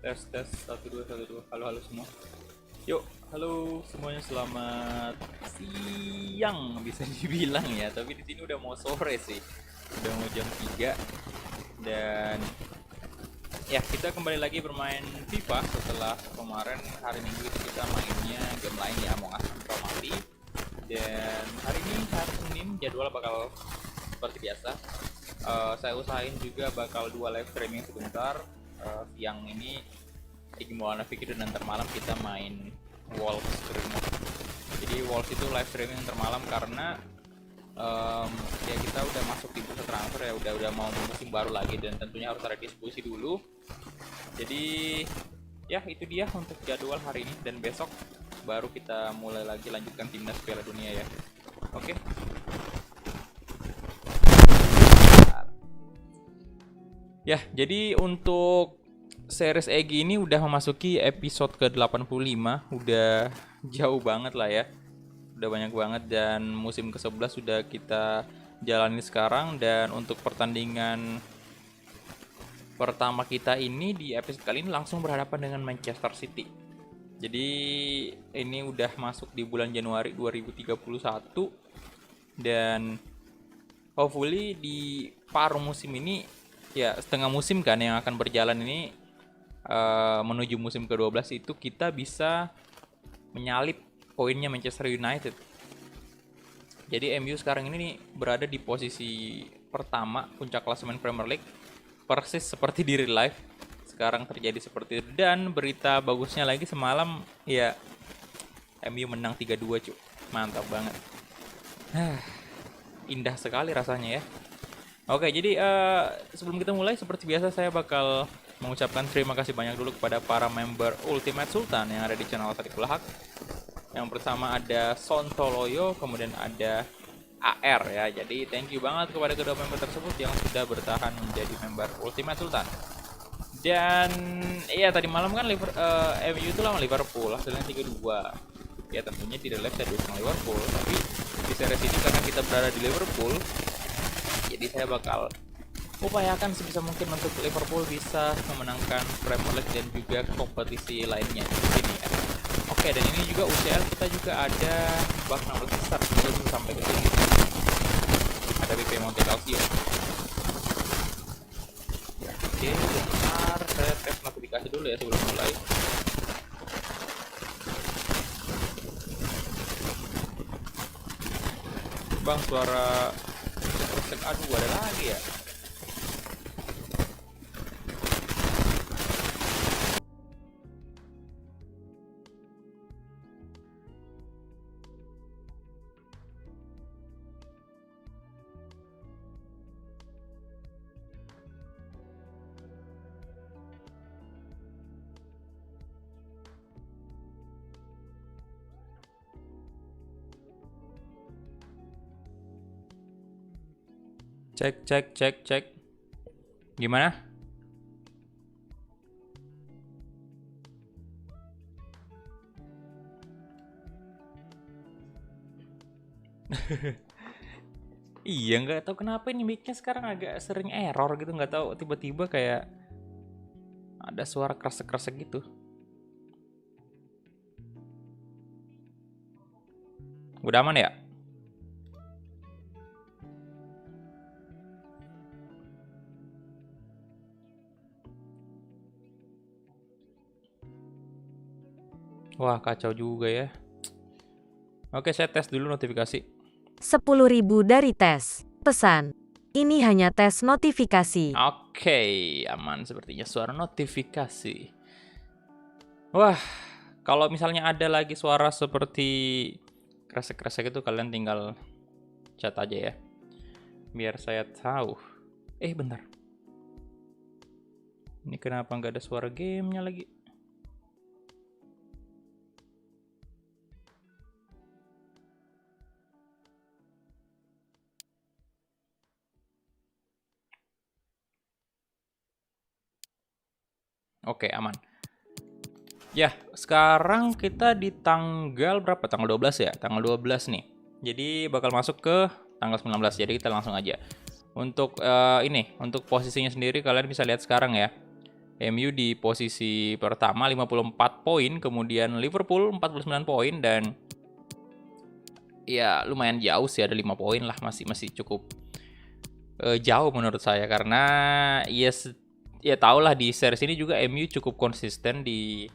Tes tes satu dua satu dua. Halo halo semua. Yuk, halo semuanya, selamat siang bisa dibilang ya. Tapi di sini udah mau sore sih. Udah mau jam 3 dan ya kita kembali lagi bermain FIFA setelah kemarin hari Minggu itu kita mainnya game lain ya, Among Us Mati. Dan hari ini hari Senin jadwal bakal seperti biasa. Saya usahain juga bakal dua live streaming sebentar. Siang ini Igimoana Fikir dan ntar malam kita main Wolves Remote. Jadi Wolves itu live streaming ntar malam karena ya kita udah masuk di bursa transfer ya, udah mau musim baru lagi dan tentunya harus ada diskusi dulu. Jadi ya itu dia untuk jadwal hari ini, dan besok baru kita mulai lagi lanjutkan timnas Piala Dunia ya. Oke. Ya, jadi untuk series Egi ini udah memasuki episode ke-85, udah jauh banget lah ya. Udah banyak banget dan musim ke-11 sudah kita jalani sekarang, dan untuk pertandingan pertama kita ini di episode kali ini langsung berhadapan dengan Manchester City. Jadi ini udah masuk di bulan Januari 2031 dan hopefully di paruh musim ini, ya setengah musim kan yang akan berjalan ini, menuju musim ke-12 itu kita bisa menyalip poinnya Manchester United. Jadi MU sekarang ini nih berada di posisi pertama puncak klasemen Premier League, persis seperti di real life sekarang terjadi seperti itu. Dan berita bagusnya lagi semalam ya, MU menang 3-2 cuy. Mantap banget. Indah sekali rasanya ya. Oke, jadi sebelum kita mulai, seperti biasa saya bakal mengucapkan terima kasih banyak dulu kepada para member Ultimate Sultan yang ada di channel Satiful Haq. Yang pertama ada Sontoloyo, kemudian ada AR ya. Jadi thank you banget kepada kedua member tersebut yang sudah bertahan menjadi member Ultimate Sultan. Dan iya tadi malam kan MU itu lawan Liverpool, hasilnya 3-2. Ya tentunya tidak live saya dukung Liverpool, tapi di series ini karena kita berada di Liverpool, jadi saya bakal upayakan sebisa mungkin untuk Liverpool bisa memenangkan Premier League dan juga kompetisi lainnya di sini ya. Oke, dan ini juga UCL kita juga ada bak 16 besar, kita bisa sampai ke sini. Ada BP Monte Calcio. Oke, bentar saya tes notifikasi dulu ya sebelum mulai. Bang, suara aduh ada lagi ya. Cek cek cek cek. Gimana? Iya, nggak tahu kenapa ini mic-nya sekarang agak sering error gitu, nggak tahu tiba-tiba kayak ada suara kresek-kresek gitu. Udah aman ya? Wah, kacau juga ya. Oke, saya tes dulu notifikasi. 10.000 dari tes. Pesan. Ini hanya tes notifikasi. Oke, aman sepertinya suara notifikasi. Wah, kalau misalnya ada lagi suara seperti kresek-kresek itu, kalian tinggal chat aja ya. Biar saya tahu. Bentar. Ini kenapa nggak ada suara gamenya lagi? Oke, aman. Ya, sekarang kita di tanggal berapa? Tanggal 12 ya? Tanggal 12 nih. Jadi bakal masuk ke tanggal 19. Jadi kita langsung aja. Untuk untuk posisinya sendiri kalian bisa lihat sekarang ya. MU di posisi pertama 54 poin, kemudian Liverpool 49 poin, dan ya lumayan jauh sih, ada 5 poin lah, masih cukup jauh menurut saya, karena ya tau lah di series ini juga MU cukup konsisten di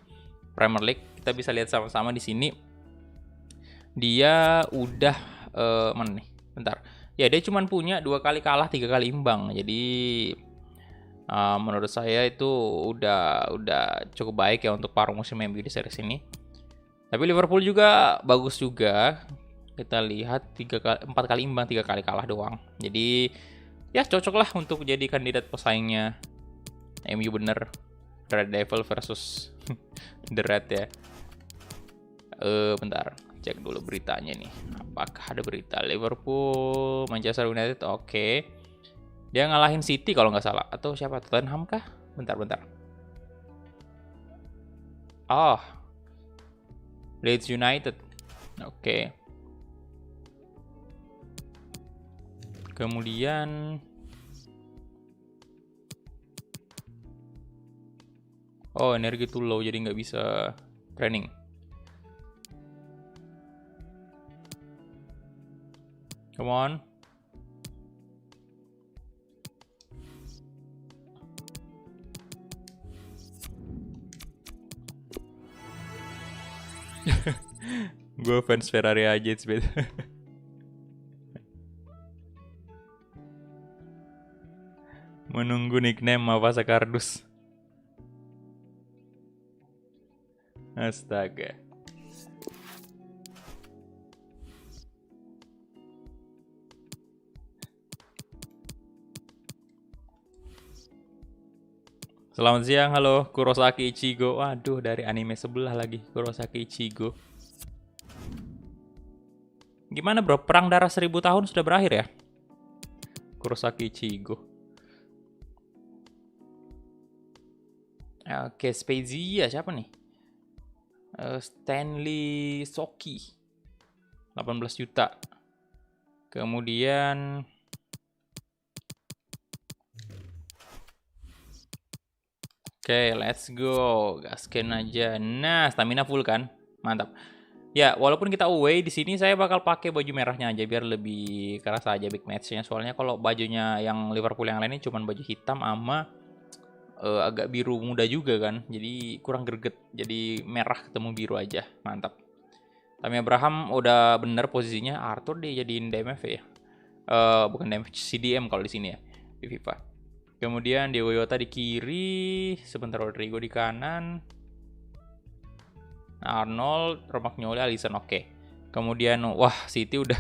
Premier League. Kita bisa lihat sama-sama di sini. Dia udah mana nih? Bentar. Ya dia cuma punya 2 kali kalah, 3 kali imbang. Jadi menurut saya itu udah cukup baik ya untuk paruh musim MU di series ini. Tapi Liverpool juga bagus juga. Kita lihat 4 kali imbang, 3 kali kalah doang. Jadi ya cocok lah untuk jadi kandidat pesaingnya MU bener. Red Devil versus The Red ya. Bentar, cek dulu beritanya nih. Apakah ada berita Liverpool, Manchester United? Oke. Dia ngalahin City kalau nggak salah. Atau siapa? Tottenham kah? Bentar. Oh, Leeds United. Oke. Kemudian energi too low jadi nggak bisa training. Come on. Gue fans Ferrari aja, it's bad. Menunggu nickname Mavasa Kardus. Astaga. Selamat siang, halo Kurosaki Ichigo. Waduh, dari anime sebelah lagi, Kurosaki Ichigo. Gimana bro, perang darah 1000 tahun sudah berakhir ya? Kurosaki Ichigo. Oke, Spezia siapa nih? Stanley Soki 18 juta. Kemudian oke, let's go. Gaskin aja. Nah, stamina full kan? Mantap. Ya, walaupun kita away di sini saya bakal pakai baju merahnya aja biar lebih kerasa aja big match-nya. Soalnya kalau bajunya yang Liverpool yang lainnya cuma baju hitam sama agak biru muda juga kan. Jadi kurang greget. Jadi merah ketemu biru aja. Mantap. Tammy Abraham udah bener posisinya. Arthur dia jadiin DMF ya. Bukan DMF, CDM kalau di sini ya di FIFA. Kemudian Diego Jota di kiri, sebentar Rodrigo di kanan. Arnold, Romagnoli, Alisson oke. Kemudian wah City udah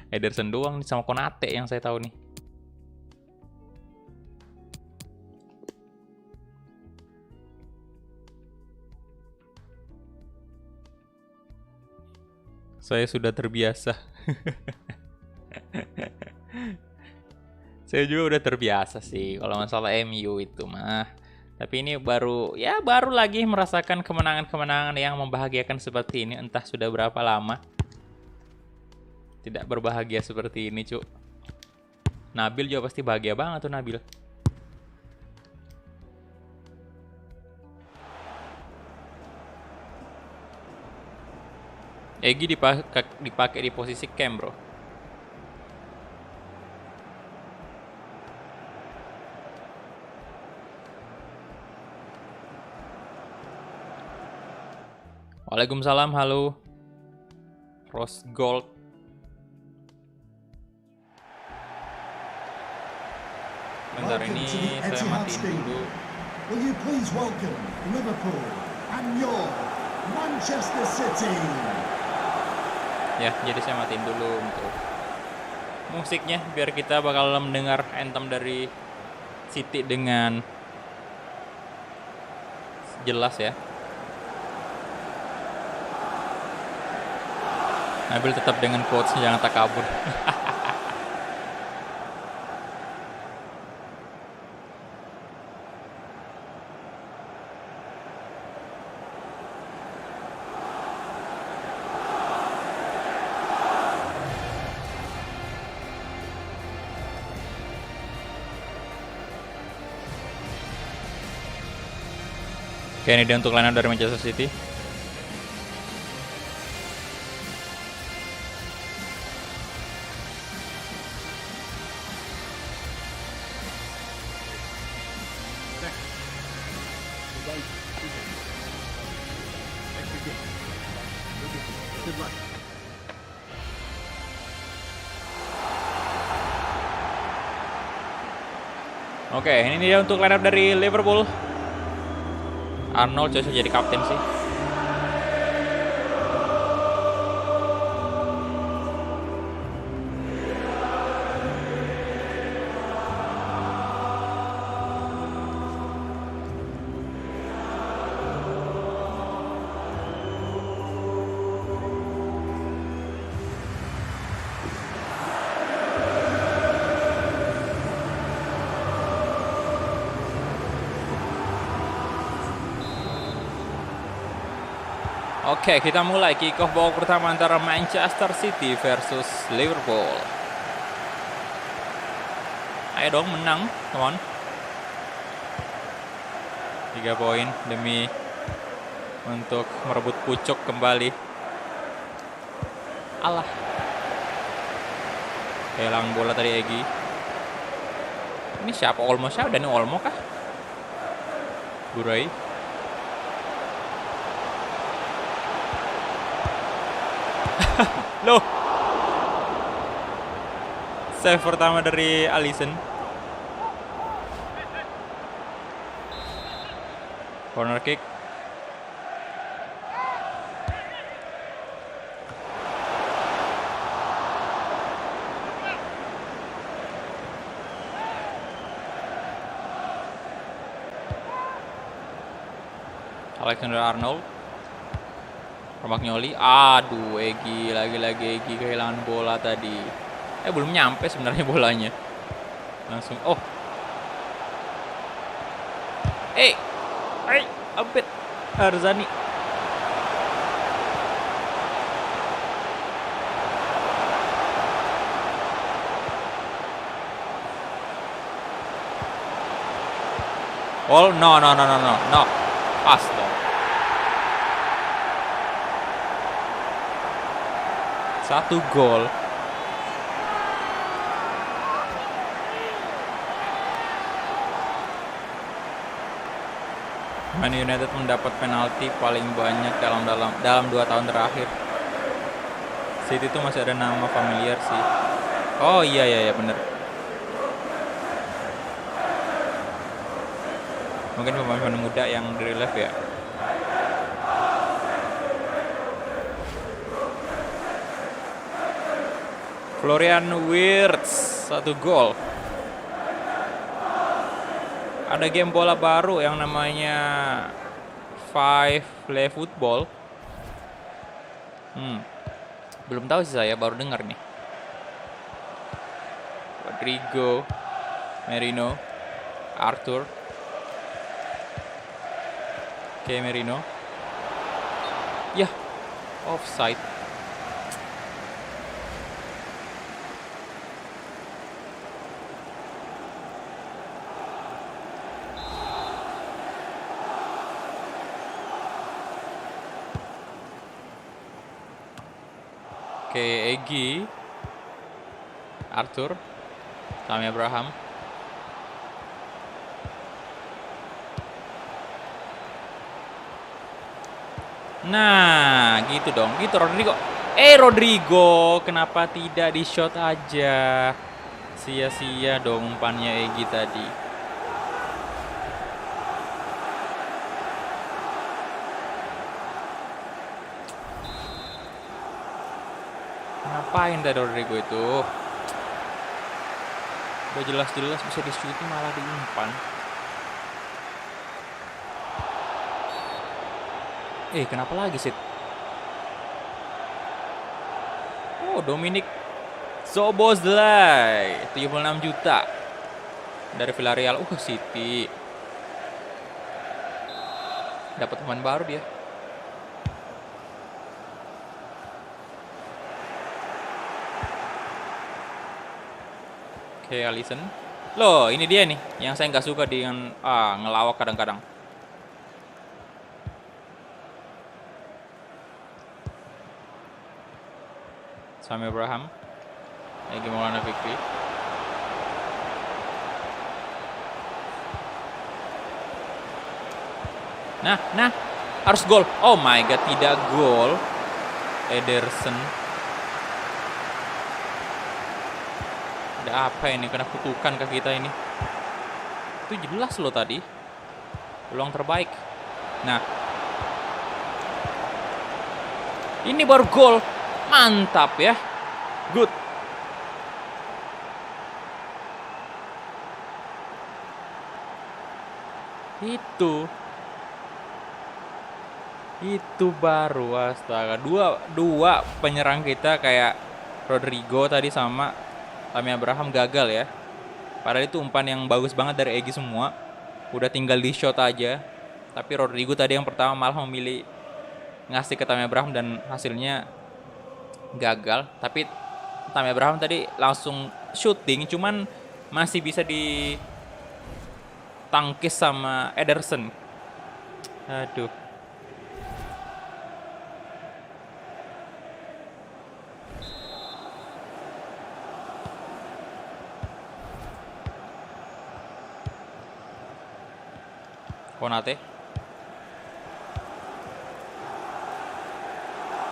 Ederson doang nih sama Konate yang saya tahu nih. Saya sudah terbiasa. Saya juga udah terbiasa sih kalau masalah MU itu mah. Tapi ini baru lagi merasakan kemenangan-kemenangan yang membahagiakan seperti ini. Entah sudah berapa lama tidak berbahagia seperti ini, Cuk. Nabil juga pasti bahagia banget tuh Nabil. Egi dipakai di posisi cam, bro. Waalaikumsalam, halo. Rose Gold. Bentar ini saya matiin dulu. Will you please welcome Liverpool and your Manchester City? Ya, jadi saya matiin dulu untuk musiknya biar kita bakal mendengar anthem dari City dengan jelas ya. Nabil tetap dengan quotes jangan takabur. Oke, ini dia untuk line up dari Manchester City. Oke, ini dia untuk line up dari Liverpool. Arnold cocok jadi kapten sih. Oke, kita mulai kick off babak pertama antara Manchester City versus Liverpool. Ayo dong menang, come on. 3 poin demi untuk merebut pucuk kembali. Alah. Hilang bola tadi Egy. Ini siapa? Olmo siapa? Dani Olmo kah? Burai. Loh. Save pertama dari Alisson. Corner kick. Alexander Arnold. Romagnoli. Aduh, Egy lagi-lagi Egy kehilangan bola tadi. Belum nyampe sebenarnya bolanya. Langsung Abed Arzani. Oh, no. Pas dong. Satu gol. Man United mendapat penalti paling banyak dalam 2 tahun terakhir. City itu masih ada nama familiar sih. Oh iya bener. Mungkin pemain muda yang di relief ya. Florian Wirtz 1 gol. Ada game bola baru yang namanya Five Play Football. Belum tahu sih, saya baru dengar nih. Rodrigo, Merino, Arthur. Oke, Merino. Yah, offside. Oke, Egy, Arthur, Tammy Abraham. Nah, gitu dong. Gitu Rodrigo. Rodrigo, kenapa tidak di shot aja? Sia-sia dong umpannya Egy tadi. Ngapain tadi Rodrigo itu? Udah jelas-jelas bisa di-shooting malah diumpan. Kenapa lagi sih? Dominic Szoboszlai 76 juta dari Villarreal. City dapat teman baru dia. Oke, Alisson. Loh, ini dia nih yang saya nggak suka dengan ngelawak kadang-kadang. Sami Abraham. Egy Maulana Fikri. Nah, harus gol. Oh my god, tidak gol. Ederson. Ada apa ini? Kena kutukan ke kita ini. Itu jelas loh tadi. Peluang terbaik. Nah. Ini baru gol. Mantap ya. Good. Itu baru, astaga. Dua penyerang kita kayak Rodrigo tadi sama Tammy Abraham gagal ya. Padahal itu umpan yang bagus banget dari Egy semua. Udah tinggal di shot aja. Tapi Rodrigo tadi yang pertama malah memilih ngasih ke Tammy Abraham dan hasilnya gagal. Tapi Tammy Abraham tadi langsung shooting, cuman masih bisa ditangkis sama Ederson. Aduh. Konate,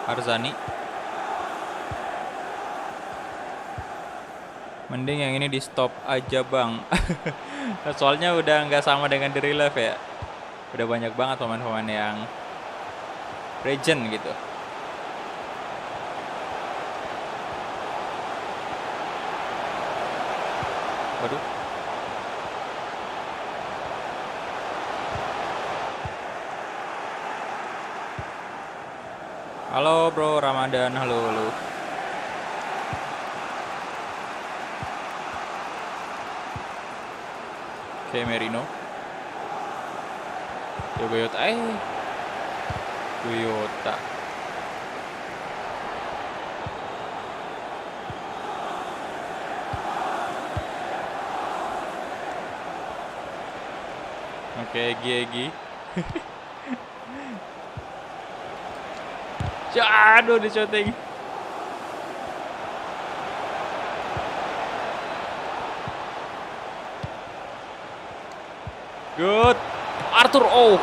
Arzani. Mending yang ini di stop aja bang. Soalnya udah nggak sama dengan di relive ya. Udah banyak banget pemain-pemain yang legend gitu. Waduh. Halo bro Ramadan, halo. Oke, Merino. Toyota. Oke, Egy. Aduh, di shooting. Good. Arthur, oh.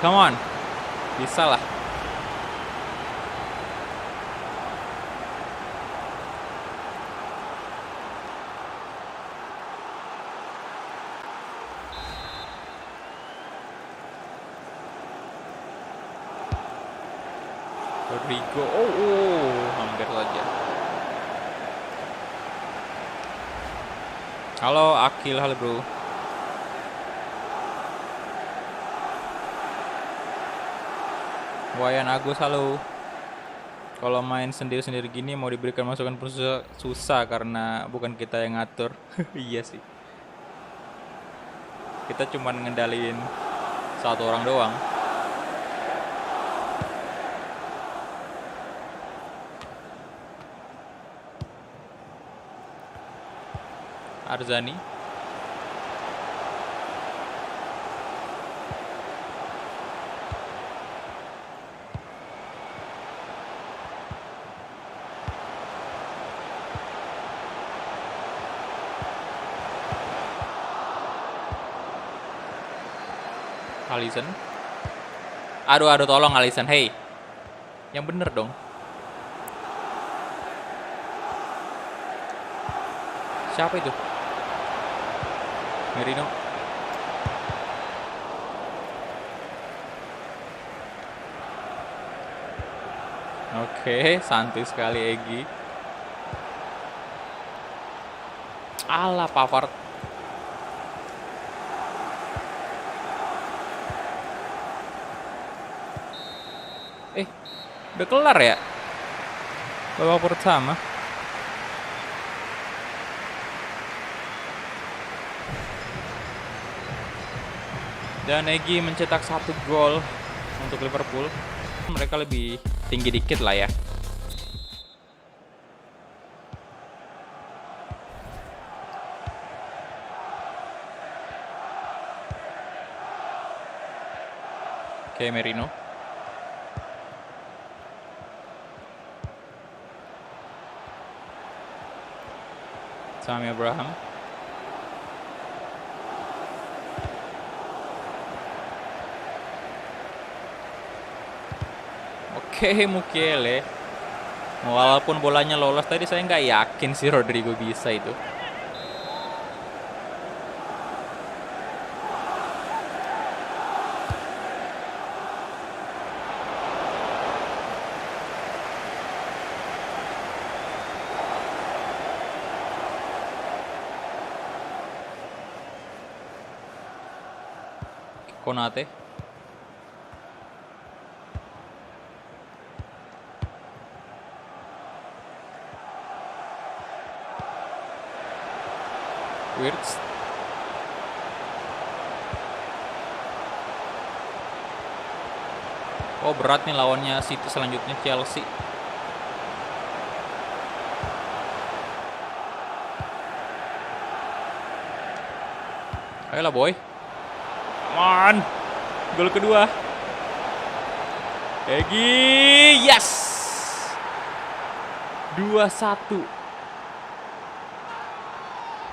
Come on. Bisa lah. Rodrigo, hampir saja. Halo Akil, halo bro. Wayan Agus, halo. Kalau main sendiri-sendiri gini mau diberikan masukan pun susah karena bukan kita yang ngatur. Iya sih. Kita cuma ngendaliin satu orang doang. Arzani. Alisson. Aduh, tolong Alisson, hey. Yang bener dong. Siapa itu? Merino. Oke, santai sekali Egy. Alah, Pavard. Udah kelar ya? Babak pertama. Dan Egy mencetak 1 gol untuk Liverpool. Mereka lebih tinggi dikit lah ya. Oke, Merino. Tammy Abraham. Oke, Mukiele. Walaupun bolanya lolos tadi, saya nggak yakin sih Rodrigo bisa itu. Konate. Wirtz. Oh, berat nih lawannya City selanjutnya, Chelsea. Ayolah boy. Come on. Gol kedua. Egi, yes. 2-1.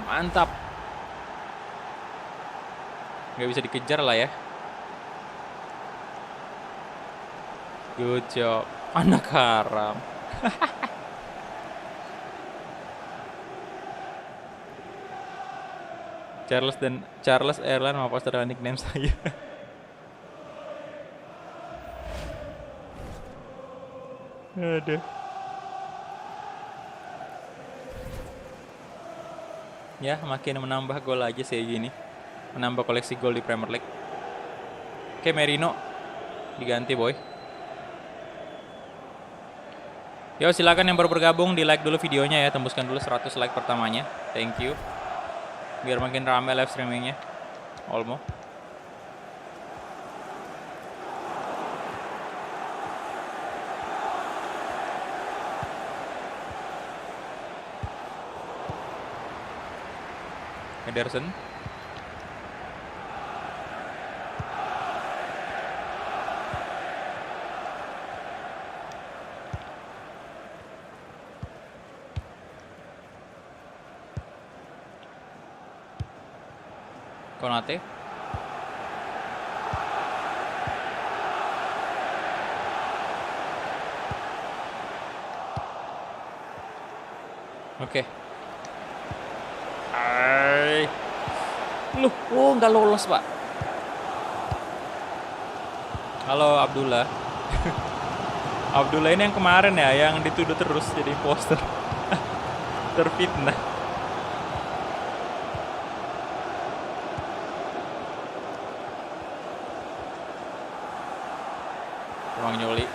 Mantap. Nggak bisa dikejar lah ya. Good job. Anak haram. Charles Erlan maaf adalah nickname saya. Aduh. Ya, makin menambah gol aja sih gini. Menambah koleksi gol di Premier League. Oke, Merino diganti boy. Yo, silakan yang baru bergabung di like dulu videonya ya, tembuskan dulu 100 like pertamanya. Thank you. Biar makin ramai live streamingnya. Olmo. Ederson. Konate. Oke. Loh, oh nggak lolos pak. Halo Abdullah. Abdullah ini yang kemarin ya, yang dituduh terus jadi imposter. Terfitnah. Ruang nyoli.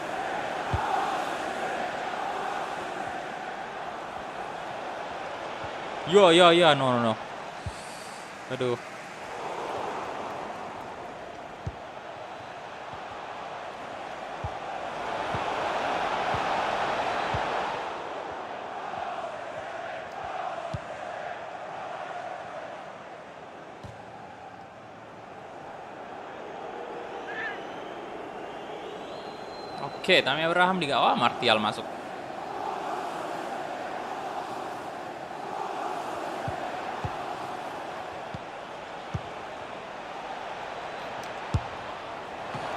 Yo, no. Aduh. Oke, Tammy Abraham di gawang, Martial masuk.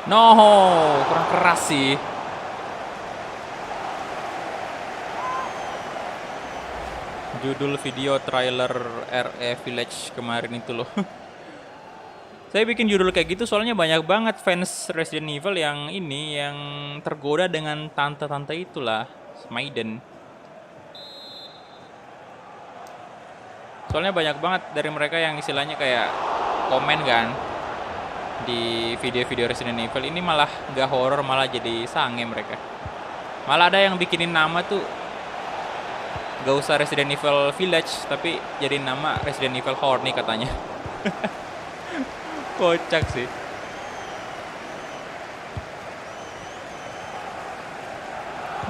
No, kurang keras sih. Judul video trailer RE Village kemarin itu loh. Saya bikin judul kayak gitu soalnya banyak banget fans Resident Evil yang ini, yang tergoda dengan tante-tante itulah, Maiden. Soalnya banyak banget dari mereka yang istilahnya kayak komen kan di video-video Resident Evil ini, malah gak horror, malah jadi sange mereka. Malah ada yang bikinin nama tuh gak usah Resident Evil Village, tapi jadi nama Resident Evil Horny katanya. Kocak sih.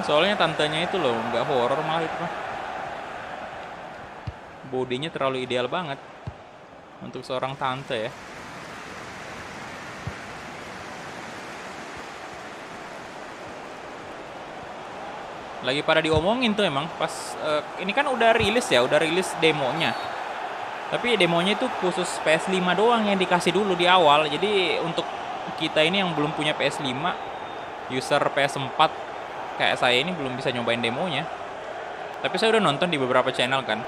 Soalnya tantenya itu loh gak horror, malah itu mah bodinya terlalu ideal banget untuk seorang tante ya. Lagi pada diomongin tuh emang pas ini kan udah rilis ya, udah rilis demonya. Tapi demonya itu khusus PS5 doang yang dikasih dulu di awal. Jadi untuk kita ini yang belum punya PS5, user PS4 kayak saya ini belum bisa nyobain demonya. Tapi saya udah nonton di beberapa channel kan.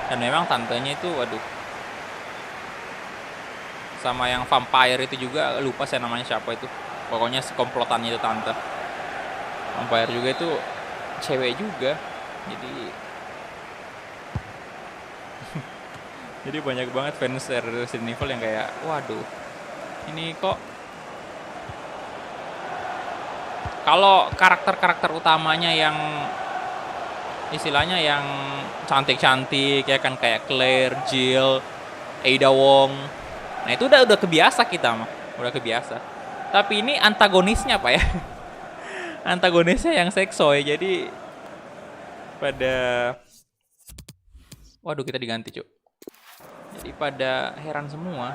Dan memang tantenya itu waduh. Sama yang vampire itu juga, lupa saya namanya siapa itu. Pokoknya komplotannya itu tante. Vampire juga itu cewek juga. Jadi banyak banget fans Resident Evil yang kayak waduh. Ini kok kalau karakter-karakter utamanya yang istilahnya yang cantik-cantik ya kan, kayak Claire, Jill, Ada Wong. Nah, itu udah kebiasa kita mah. Udah kebiasa. Tapi ini antagonisnya apa ya? Antagonisnya yang seksoy. Jadi pada waduh, kita diganti, Cuk. Jadi pada heran semua.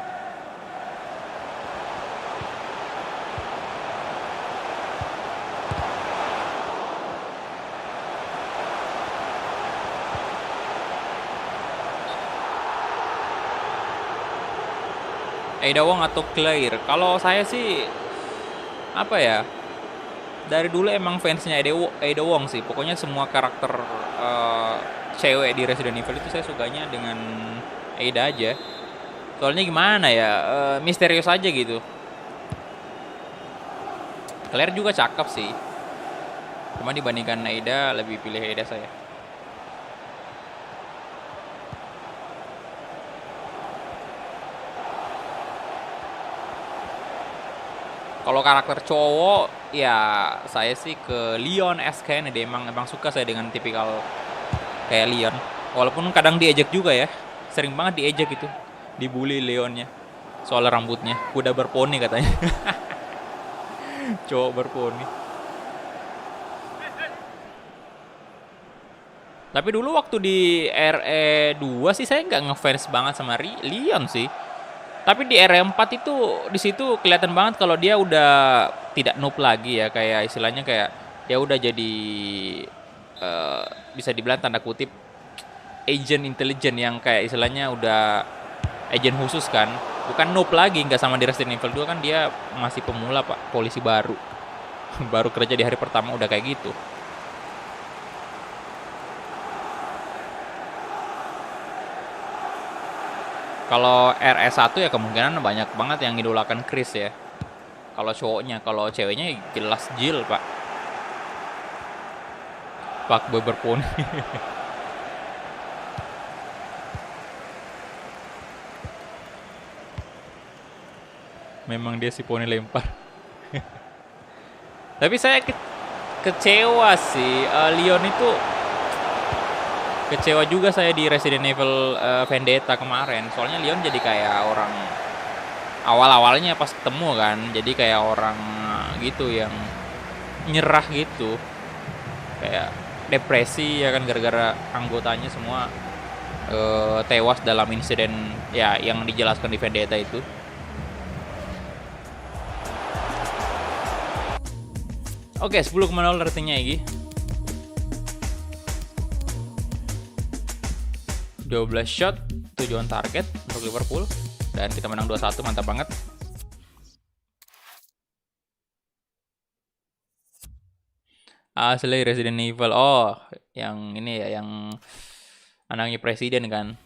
Ada Wong atau Claire. Kalau saya sih apa ya? Dari dulu emang fansnya Ada Wong sih. Pokoknya semua karakter cewek di Resident Evil itu saya sukanya dengan Ada aja. Soalnya gimana ya? Misterius aja gitu. Claire juga cakep sih. Cuma dibandingkan Ada, lebih pilih Ada saya. Kalau karakter cowok, ya saya sih ke Leon S. Kennedy. Emang suka saya dengan tipikal kayak Leon. Walaupun kadang diejek juga ya. Sering banget diejek itu. Dibully Leonnya. Soal rambutnya. Kuda berponi katanya. Cowok berponi. Tapi dulu waktu di RE2 sih saya nggak ngefans banget sama Leon sih. Tapi di RE4 itu di situ kelihatan banget kalau dia udah tidak noob lagi ya, kayak istilahnya kayak dia udah jadi bisa dibilang tanda kutip agent intelijen yang kayak istilahnya udah agent khusus kan. Bukan noob lagi, nggak sama di Resident Evil 2 kan dia masih pemula, Pak, polisi baru. Baru kerja di hari pertama udah kayak gitu. Kalau RS1 ya kemungkinan banyak banget yang idolakan Chris ya. Kalau cowoknya, kalau ceweknya jelas Jill, Pak. Pak Boy berponi. Memang dia si poni lempar. Tapi saya kecewa sih. Leon itu kecewa juga saya di Resident Evil Vendetta kemarin. Soalnya Leon jadi kayak orang awal-awalnya pas ketemu kan, jadi kayak orang gitu yang nyerah gitu, kayak depresi ya kan, gara-gara anggotanya semua tewas dalam insiden ya yang dijelaskan di Vendetta itu. Oke, 10,0 ratingnya Egi. 12 shot, 7 on target untuk Liverpool. Dan kita menang 2-1, mantap banget. Asli Resident Evil. Oh, yang ini ya, yang anaknya presiden kan.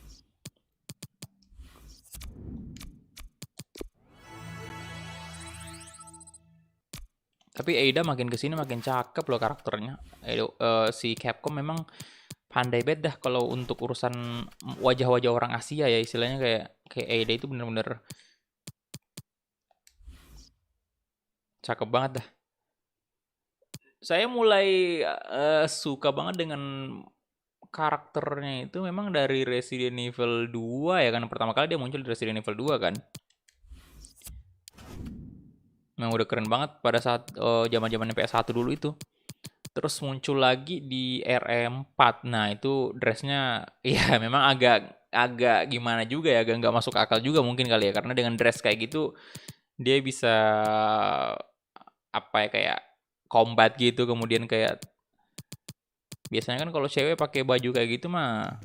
Tapi Ada makin kesini makin cakep loh karakternya. Si Capcom memang pandai banget dah kalau untuk urusan wajah-wajah orang Asia ya, istilahnya kayak Ada itu bener-bener cakep banget dah. Saya mulai suka banget dengan karakternya itu memang dari Resident Evil 2 ya kan. Pertama kali dia muncul di Resident Evil 2 kan. Memang udah keren banget pada saat zaman-zamannya PS1 dulu itu. Terus muncul lagi di RE4. Nah, itu dressnya ya memang agak gimana juga ya, agak nggak masuk akal juga mungkin kali ya, karena dengan dress kayak gitu dia bisa apa ya, kayak combat gitu, kemudian kayak Biasanya kan kalau cewek pakai baju kayak gitu mah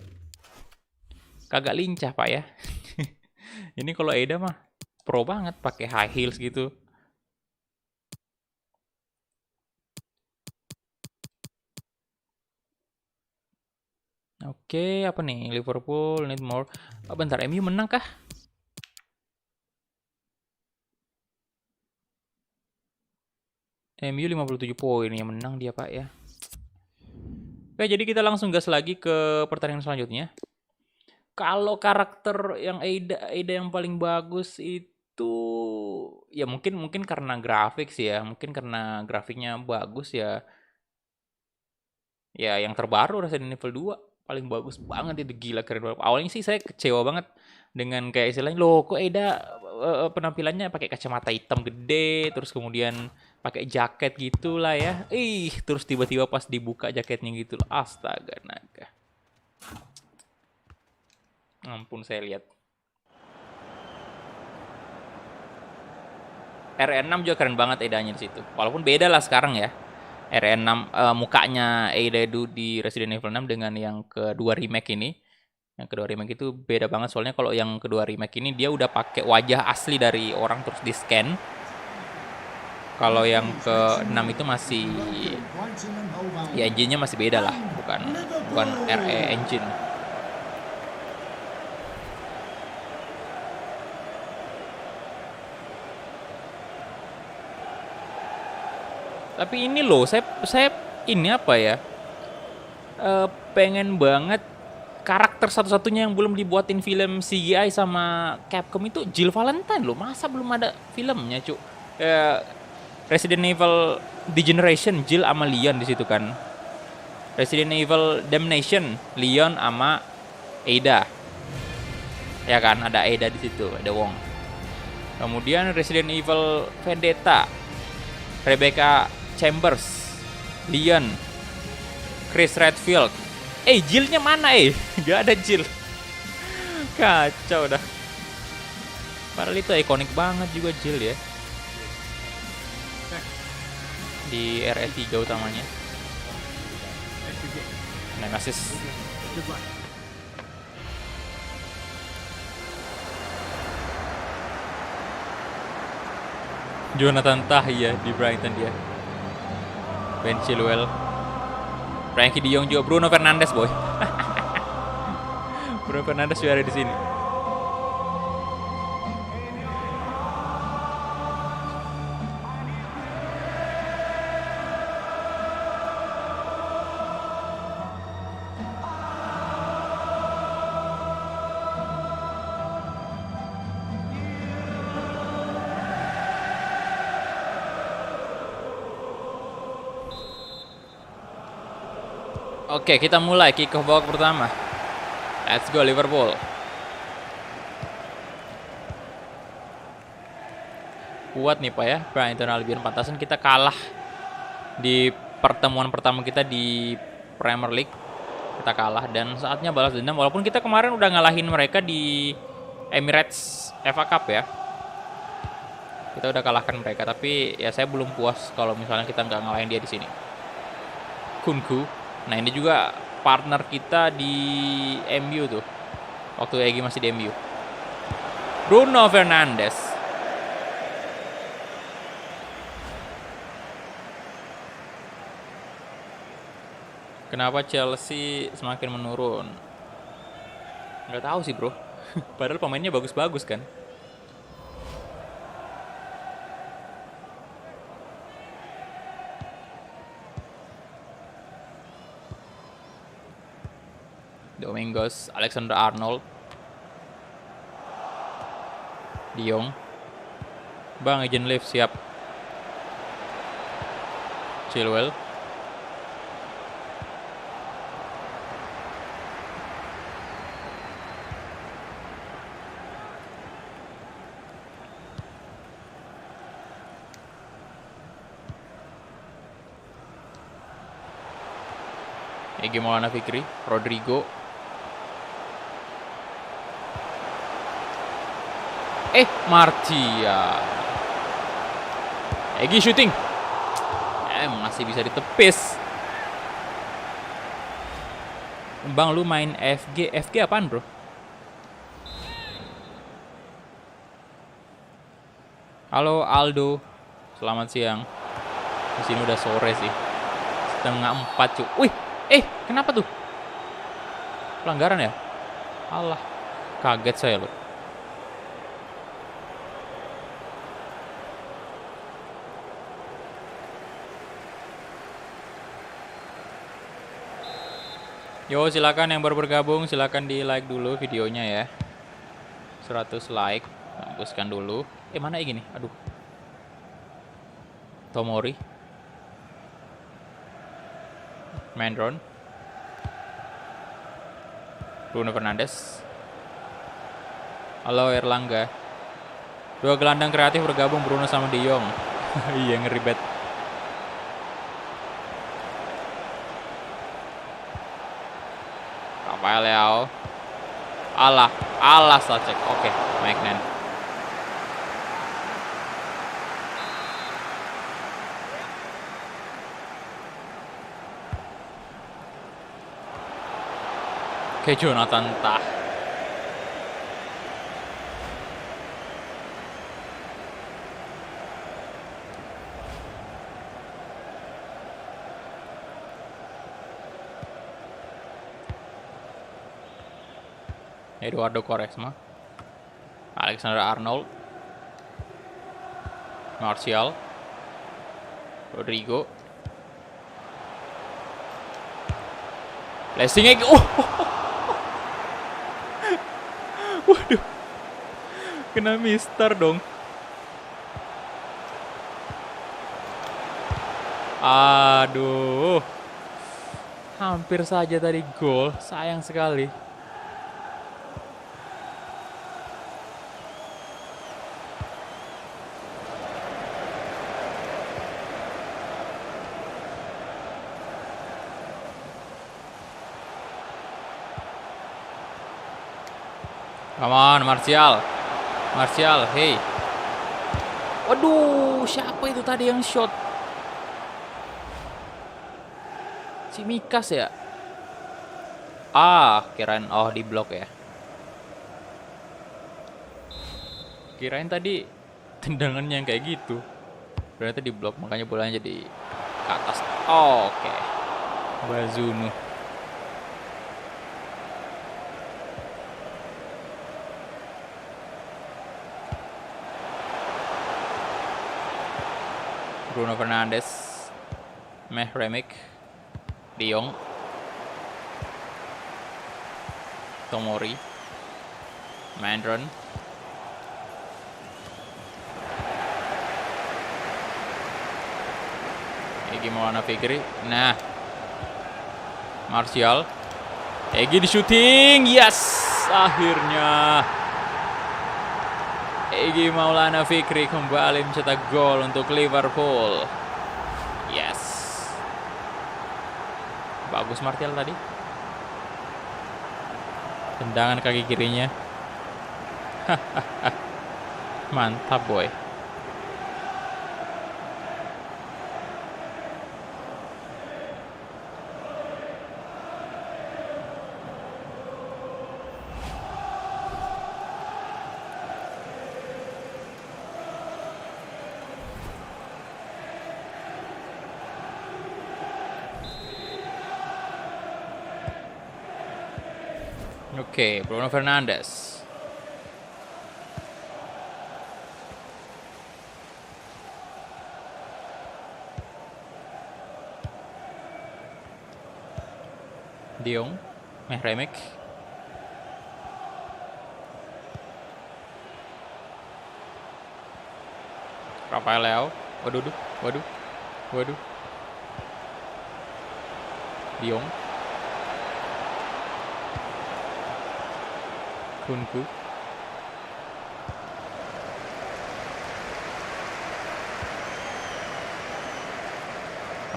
kagak lincah, Pak ya. Ini kalau Eda mah pro banget pakai high heels gitu. Oke, apa nih? Liverpool need more. Oh, bentar, MU menang kah? MU 57 poin yang menang dia, Pak ya. Oke, jadi kita langsung gas lagi ke pertandingan selanjutnya. Kalau karakter yang Aida yang paling bagus itu ya mungkin karena grafik sih ya, mungkin karena grafiknya bagus ya. Ya yang terbaru Resident Evil 2 paling bagus banget itu, gila keren banget. Awalnya sih saya kecewa banget dengan kayak istilahnya, loh kok Eda penampilannya pakai kacamata hitam gede, terus kemudian pakai jaket gitulah ya. Terus tiba-tiba pas dibuka jaketnya gitu loh. Astaga naga. Ampun saya lihat. RE6 juga keren banget Edanya di situ. Walaupun beda lah sekarang ya. RE6 mukanya Ada di Resident Evil 6 dengan yang kedua remake ini. Yang kedua remake itu beda banget soalnya kalau yang kedua remake ini dia udah pakai wajah asli dari orang terus di scan. Kalau yang ke-6 itu masih ya engine-nya masih beda lah, bukan RE engine. Tapi ini loh, saya ini apa ya? Pengen banget karakter satu-satunya yang belum dibuatin film CGI sama Capcom itu Jill Valentine loh. Masa belum ada filmnya, Cuk? Resident Evil Degeneration, Jill sama Leon di situ kan. Resident Evil Damnation, Leon sama Ada. Ya kan, ada Ada di situ, ada Wong. Kemudian Resident Evil Vendetta, Rebecca Chambers, Leon, Chris Redfield. Jill-nya mana Gak ada Jill. Kacau dah. Padahal itu ikonik banget juga Jill ya. Di RE3 utamanya. Nemesis. Jonathan Tah ya di Brighton dia. Ben Chilwell. Frankie De Jong juga, Bruno Fernandes boy. Bruno Fernandes juga ada di sini. Oke, kita mulai kick off babak pertama. Let's go Liverpool. Kuat nih Pak ya, Brighton Albion. Pantasan kita kalah di pertemuan pertama kita di Premier League. Kita kalah dan saatnya balas dendam. Walaupun kita kemarin udah ngalahin mereka di Emirates FA Cup ya. Kita udah kalahkan mereka, tapi ya saya belum puas kalau misalnya kita nggak ngalahin dia di sini. Kunku. Nah ini juga partner kita di MU tuh. Waktu Egi masih di MU. Bruno Fernandes. Kenapa Chelsea semakin menurun? Nggak tahu sih bro. Padahal pemainnya bagus-bagus kan. Domingos, Alexander Arnold, De Jong, Bang Agent Live siap, Chilwell, Egi Maulana Fikri, Rodrigo. Martial. Egi shooting. Masih bisa ditepis. Bang, lu main FG. FG apaan, bro? Halo Aldo, selamat siang. Di sini udah sore sih, 3:30 cu. Wih, kenapa tuh? Pelanggaran ya? Alah, kaget saya loh. Yo, silakan yang baru bergabung, silakan di like dulu videonya ya. 100 like, hapuskan dulu. Mana gini? Aduh. Tomori. Mandron. Bruno Fernandes. Halo Erlangga. Dua gelandang kreatif bergabung, Bruno sama De Jong. Iya, ngeribet. Rafael Leao. Alah Sacek. Oke, Magnan. Oke, Jonathan Tah. Eduardo Quaresma. Alexander Arnold. Martial. Rodrigo. Blessing Egg. Waduh. Kena mister dong. Aduh. Hampir saja tadi gol. Sayang sekali. Come on, Martial. Martial, hey. Waduh, siapa itu tadi yang shot? Si Mikas ya? Kirain di blok ya. Kirain tadi tendangannya yang kayak gitu. Ternyata di blok, makanya bolanya jadi ke atas. Oke. Bazunu. Bruno Fernandes, Mehremik, De Jong, Tomori, Mandron, Egi Maulana Fikri. Nah, Martial, Egi di shooting, yes, akhirnya. Egi Maulana Fikri kembali mencetak gol untuk Liverpool. Yes. Bagus Martial tadi. Tendangan kaki kirinya. Mantap boy. Oke, Bruno Fernandes. De Jong, Mehremik. Rafael Leao. Waduh. De Jong. Kunku.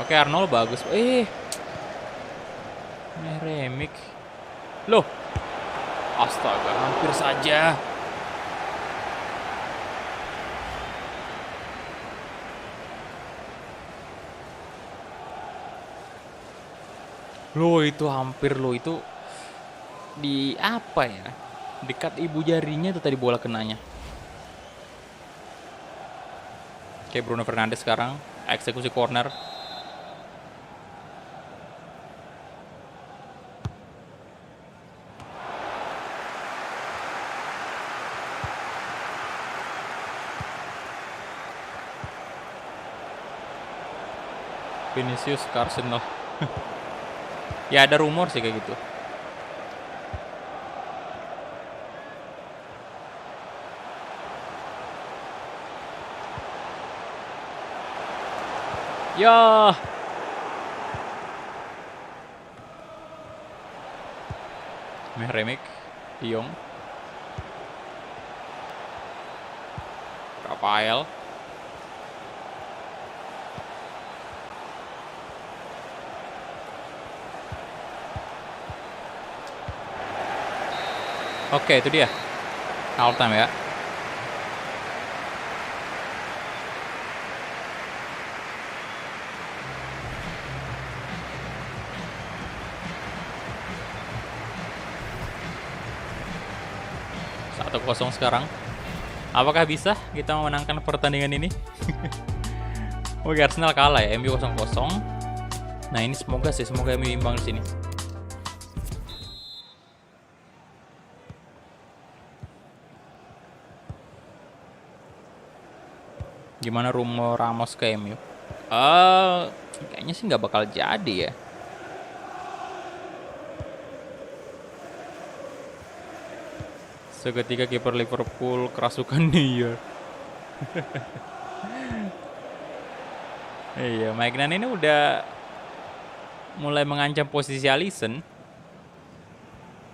Oke, Arnold bagus. Remik. Loh. Astaga, hampir saja. Loh, itu hampir loh itu. di apa ya? Dekat ibu jarinya tuh tadi bola kenanya. Oke, Bruno Fernandes sekarang eksekusi corner. Vinicius ke Arsenal. Ya ada rumor sih kayak gitu. Ya. Mehremek, De Jong, Rafael. Oke, itu dia. Half time ya. Satu kosong sekarang. Apakah bisa kita memenangkan pertandingan ini? Oke, Arsenal kalah ya, MU 0-0. Nah, ini semoga MU imbang di sini. Gimana rumor Ramos ke MU? Kayaknya sih nggak bakal jadi ya. Seketika kiper Liverpool kerasukan dia. Iya, Maignan ini udah mulai mengancam posisi Alisson.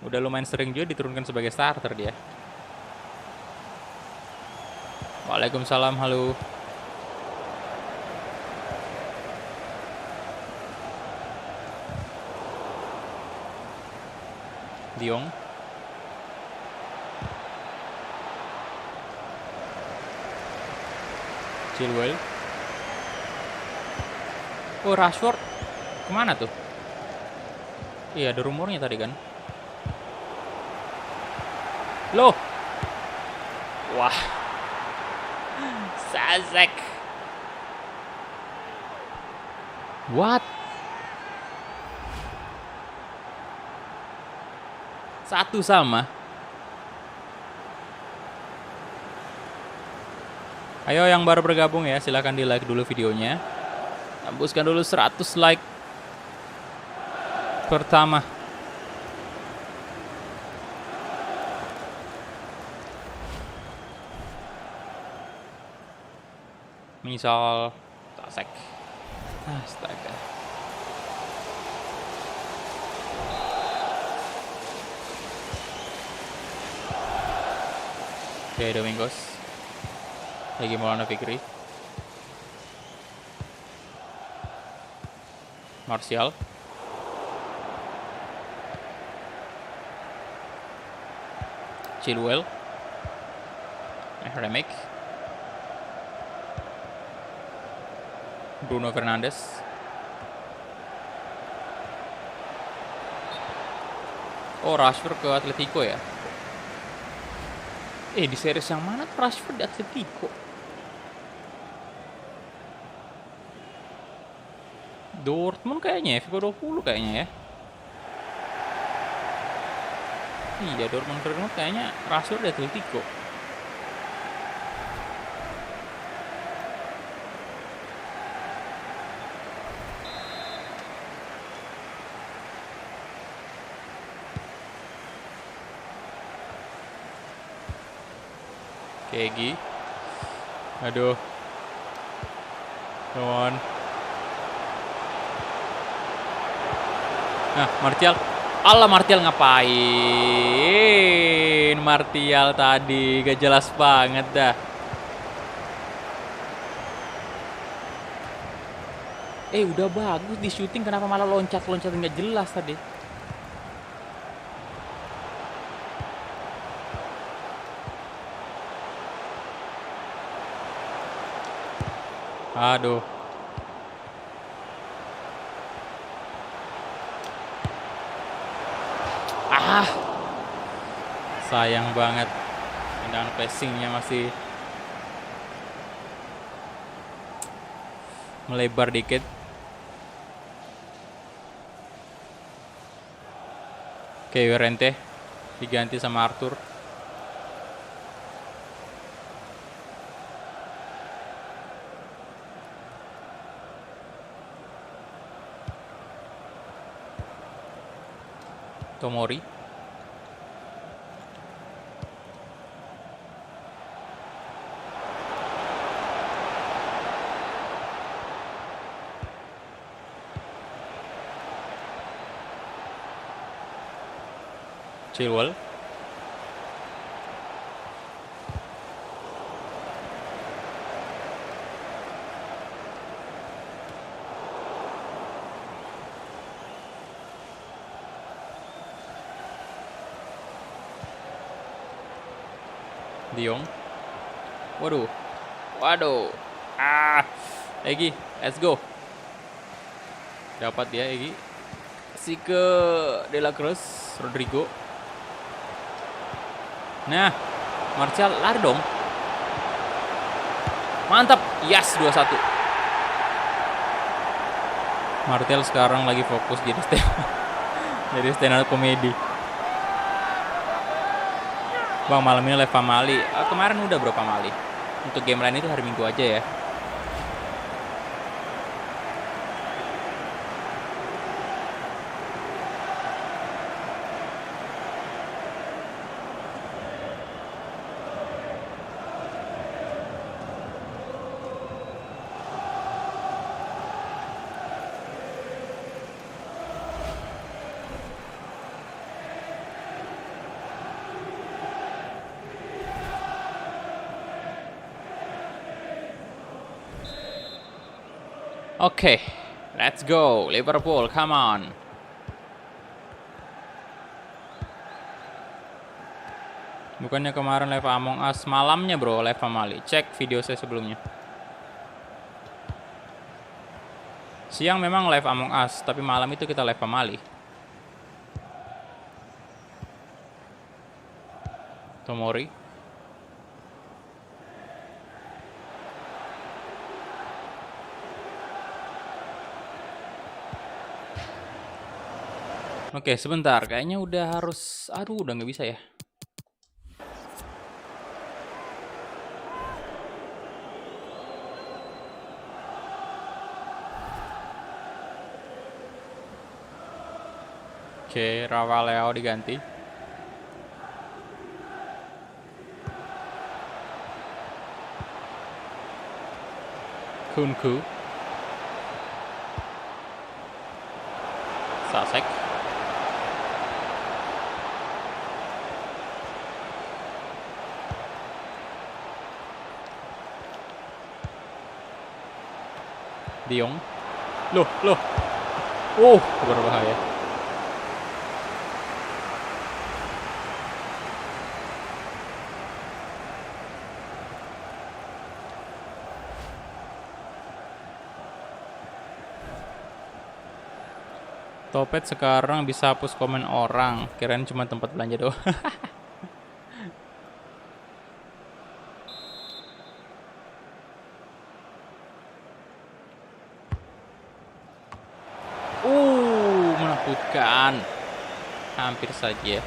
Udah lumayan sering juga diturunkan sebagai starter dia. Waalaikumsalam, halo. De Jong. Chilwell. Oh, Rashford kemana tuh? Iya, ada rumornya tadi kan. Loh. Wah. Sazek. What? Satu sama. Ayo yang baru bergabung ya, silahkan di like dulu videonya. Tembuskan dulu 100 like pertama. Misal Tasek. Astaga. Oke, Domingos. Lagi Maulana Fikri. Martial. Chilwell. Remek. Bruno Fernandes. Oh, Rashford ke Atletico ya? Di series yang mana tuh Rashford di Atletico? Dortmund kayaknya ya, FIFA 20 kayaknya ya. Iya, Dortmund kayaknya Rashford di Atletico. Kegi. Aduh. Come on. Nah, Martial. Allah, Martial ngapain? Martial tadi gak jelas banget dah. Udah bagus di syuting, kenapa malah loncat-loncat nggak jelas tadi? Aduh. Sayang banget. Tendangan passingnya masih melebar dikit. Oke, Llorente diganti sama Arthur. Tomori. Chilwell. De Jong. Waduh. Egi, let's go. Dapat dia Egi. Kasih ke De La Cruz, Rodrigo. Nah, Martial lari dong. Mantap. Yes, 2-1. Martial sekarang lagi fokus jadi stand up komedi. Bang, malam ini live family. Kemarin udah berapa mali? Untuk game lain itu hari Minggu aja ya. Oke, let's go Liverpool, come on. Bukannya kemarin live Among Us malamnya bro, live family. Cek video saya sebelumnya. Siang memang live Among Us, tapi malam itu kita live family. Tomori. Oke, sebentar. Kayaknya udah harus... Aduh, udah nggak bisa ya. Oke, Rafa Leao diganti. Kunku. Sasek. De Jong. Loh. Berbahaya. Topet sekarang bisa hapus komen orang. Kirain cuma tempat belanja doang. Menakutkan. Hampir saja.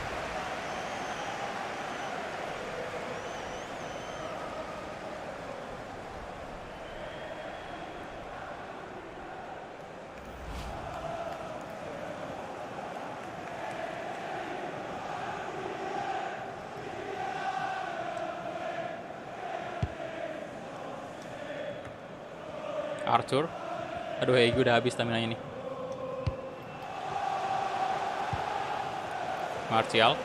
Arthur. Aduh, Egi udah habis stamina ini. Martial.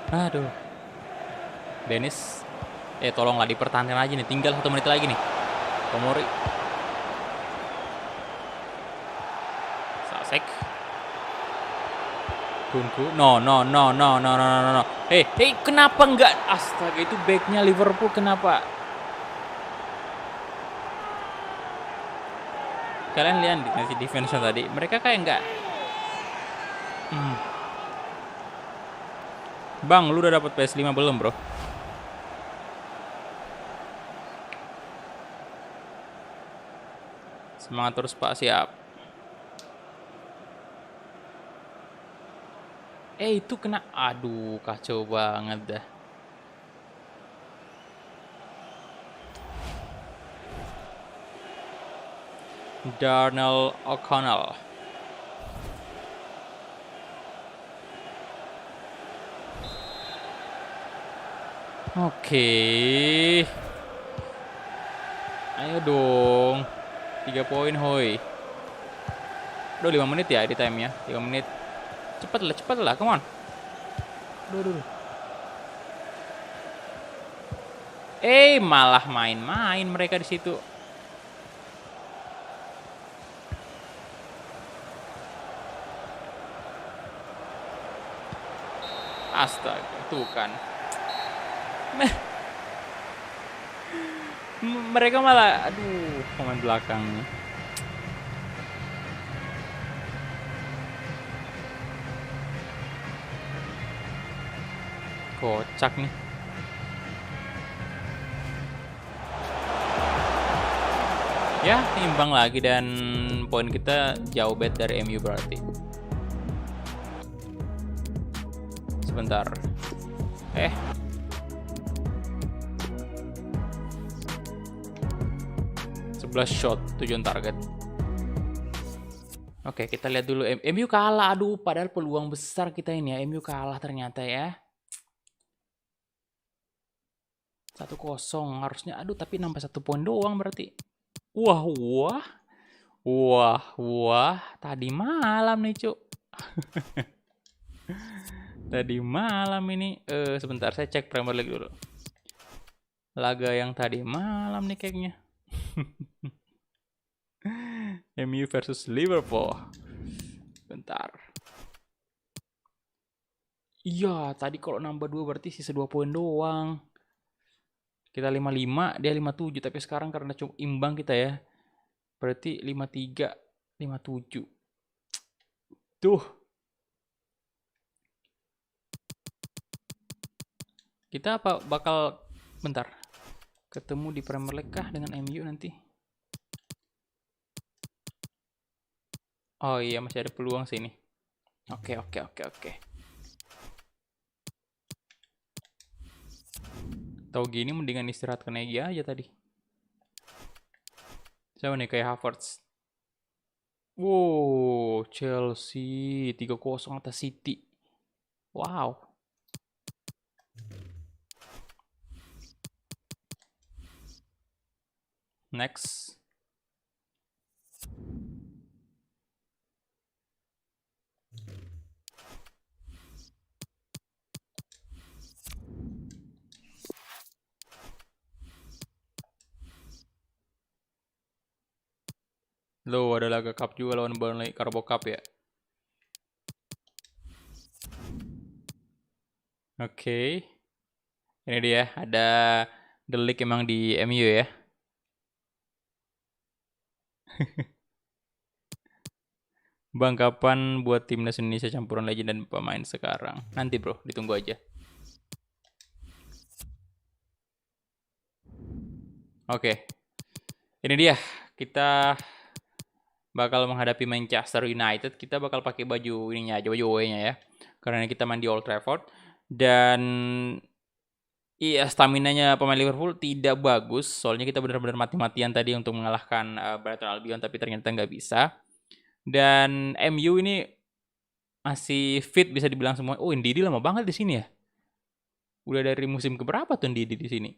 Aduh. Dennis. Tolonglah dipertahankan aja nih. Tinggal 1 menit lagi nih. Tomori. Sasek. Kunku. No. Hei, kenapa enggak? Astaga, itu backnya Liverpool kenapa? kalian lihat di defense tadi, mereka kayak nggak. Bang, lu udah dapat PS5 belum, bro? Semangat terus, Pak. Siap. Itu kena. Aduh, kacau banget dah. Darnell O'Connell. Oke. Ayo dong. 3 poin, hoi. Udah 5 menit ya di time-nya. 3 menit. Cepet lah, come on. Duh. Malah main-main mereka di situ. Astaga, tuh kan. Mereka malah, aduh, pemain belakang. Kocak nih. Ya, imbang lagi dan poin kita jauh bet dari MU berarti. Sebentar. 11 shot, 7 target. Oke, kita lihat dulu. MU kalah. Aduh, padahal peluang besar kita ini ya. MU kalah ternyata ya. 1-0 harusnya. Aduh, tapi nambah 1 poin doang berarti. Wah. Tadi malam nih, Cuk. Tadi malam ini. Sebentar, saya cek Premier League dulu. Laga yang tadi malam nih kayaknya. MU versus Liverpool. Bentar. Iya, tadi kalau nambah 2 berarti sisa 2 poin doang. Kita 55, dia 57, tapi sekarang karena cuma imbang kita ya. Berarti 53, 57. Tuh. Kita apa bakal bentar. Ketemu di Premier League kah dengan MU nanti? Oh iya, masih ada peluang sini. Oke. Tahu gini mendingan istirahat ke Negi aja tadi. Siapa nih kayak Havertz? Wow, Chelsea 3-0 atas City. Wow. Next. Loh, ada laga cup juga lawan Burnley, Carabao Cup ya. Oke. Ini dia, ada The League emang di MU ya. Bang, kapan buat timnas Indonesia campuran legend dan pemain sekarang? Nanti bro, ditunggu aja. Oke. Ini dia, kita bakal menghadapi Manchester United. Kita bakal pakai baju ininya aja, baju away-nya ya. Karena kita main di Old Trafford. Dan iya, staminanya pemain Liverpool tidak bagus. Soalnya kita benar-benar mati-matian tadi untuk mengalahkan Brighton Albion, tapi ternyata nggak bisa. Dan MU ini masih fit bisa dibilang semua. Oh, Ndidi lama banget di sini ya. Udah dari musim keberapa tuh Ndidi di sini.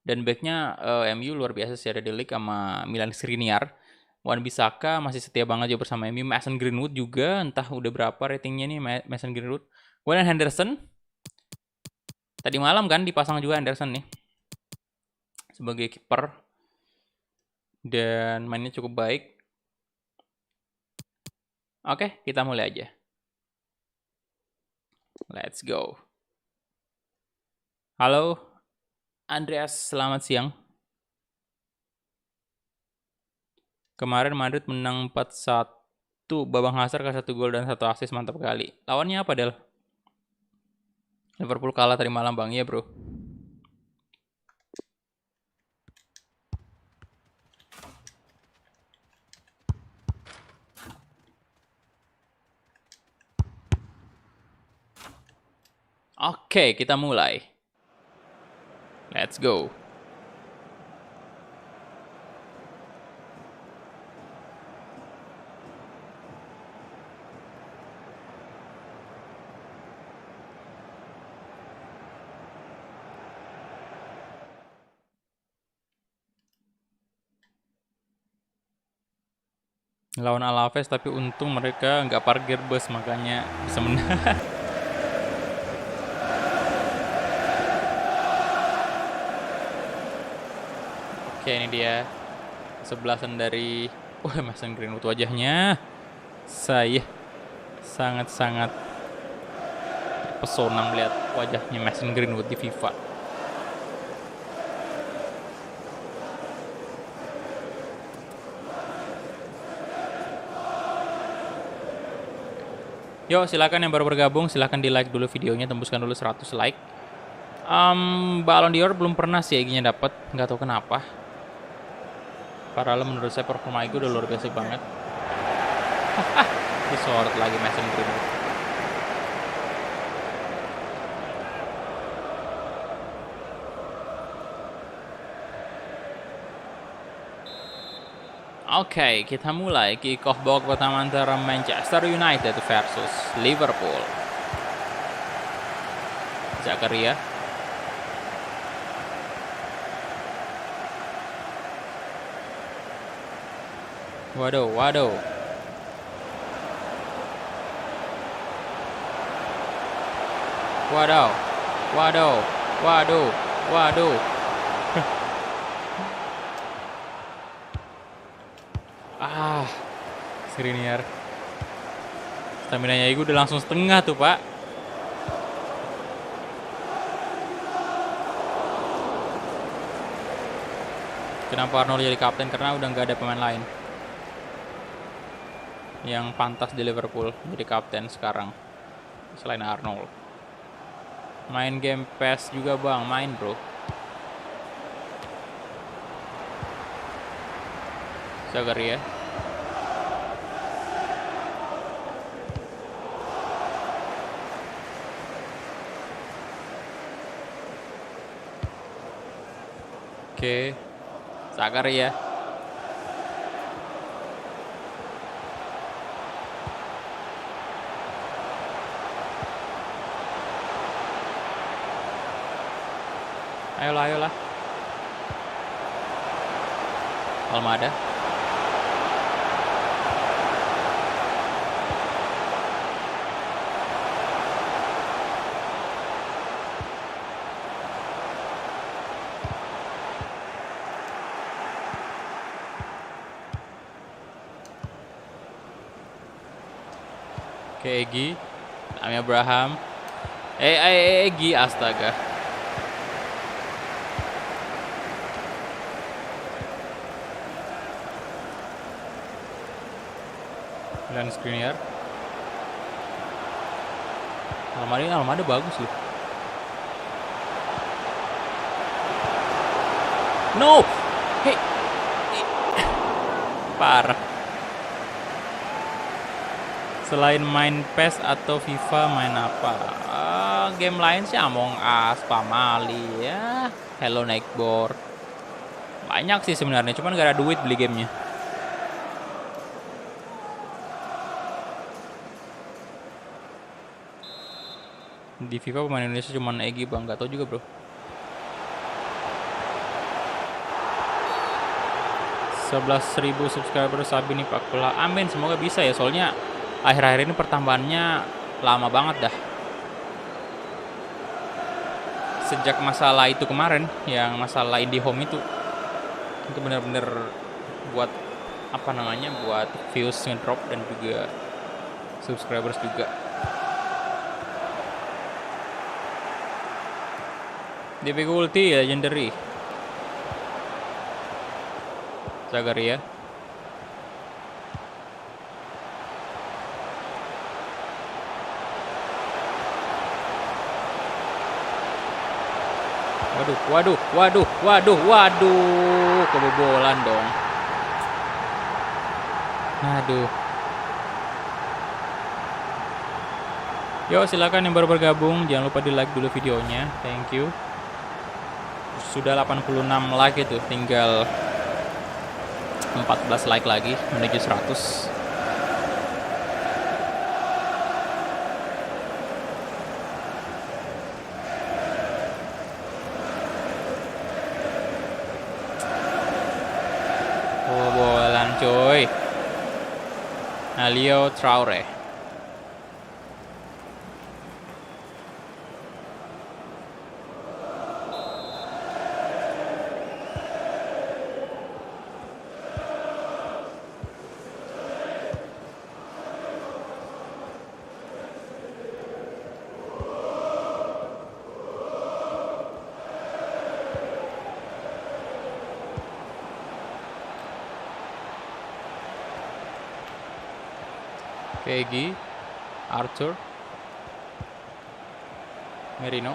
Dan backnya MU luar biasa sih, ada De Ligt sama Milan Skriniar. Wan-Bissaka masih setia banget juga bersama MU. Mason Greenwood juga, entah udah berapa ratingnya nih Mason Greenwood. Kemudian Henderson. Tadi malam kan dipasang juga Henderson nih. Sebagai kiper. Dan mainnya cukup baik. Oke, kita mulai aja. Let's go. Halo, Andreas, selamat siang. Kemarin Madrid menang 4-1. Babang Hazard kasih 1 gol dan 1 assist, mantap kali. Lawannya apa, Del? Liverpool kalah tadi malam, Bang. Iya, bro. Oke, kita mulai. Let's go. Lawan Alaves, tapi untung mereka nggak parkir bus, makanya bisa menang. Oke, ini dia sebelasan dari Mason Greenwood. Wajahnya saya sangat-sangat pesona melihat wajahnya Mason Greenwood di FIFA. Yuk, silakan yang baru bergabung, silakan di like dulu videonya, tembuskan dulu 100 like. Ballon d'Or belum pernah sih Egy-nya dapat, nggak tahu kenapa. Padahal menurut saya performa Egy udah luar biasa banget. Disorot lagi Mason Greenwood. Oke, kita mulai kick off babak pertama antara Manchester United versus Liverpool. Zakaria. Waduh. Waduh, waduh. Skriniar. Stamina-nya Egy udah langsung setengah tuh, Pak. Kenapa Arnold jadi kapten? Karena udah nggak ada pemain lain yang pantas di Liverpool jadi kapten sekarang selain Arnold. Main game PES juga, Bang. Main, bro. Zakaria. Oke. Zakaria. Ayolah. Almada. Oke, Egy. Tammy Abraham. Egy, astaga. Dan Skriniar. Almada bagus loh. No! Hey! Parah. Selain main PES atau FIFA, main apa? Game lain sih Among Us, Pamali, ya, Hello Neighbor. Banyak sih sebenarnya, cuman gak ada duit beli gamenya. Di FIFA pemain Indonesia cuman Egy, Bang. Gak tau juga, bro. $11.000 subscriber Sabi nih, Pak Kula. Amin, semoga bisa ya, soalnya akhir-akhir ini pertambahannya lama banget dah. Sejak masalah itu kemarin, yang masalah IndiHome itu benar-benar buat buat views ngedrop dan juga subscribers juga. Difficulty legendary. Zakaria. waduh, kebobolan dong. Aduh. Yuk silakan yang baru bergabung, jangan lupa di like dulu videonya, thank you. Sudah 86 like itu, tinggal 14 like lagi menuju 100. Bobolan cuy. Alio Traore. Peggy, Arthur, Merino.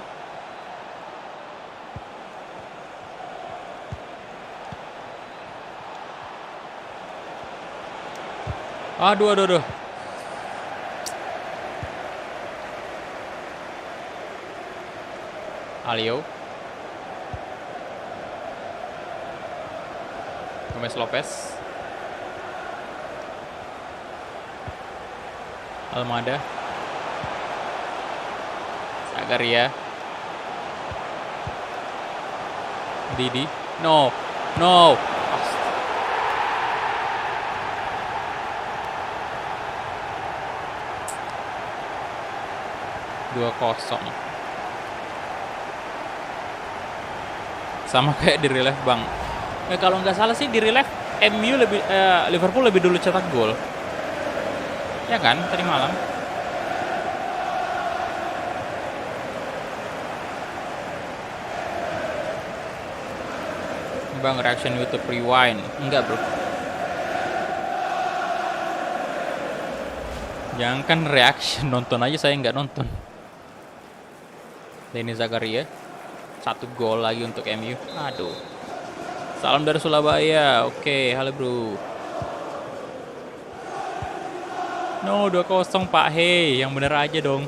Aduh. Alio. Gomez Lopez. Almada, Zakaria, Didi, no, 2-0. Sama kayak di relief bang. Kalau nggak salah sih di relief MU lebih Liverpool lebih dulu cetak gol. Ya kan, tadi malam. Bang, reaction YouTube rewind. Enggak bro. Jangan kan reaction, nonton aja saya nggak nonton. Denny Zakaria. 1 gol lagi untuk MU. Aduh. Salam dari Surabaya. Oke, halo bro. No, 2-0 Pak. Hei, yang bener aja dong.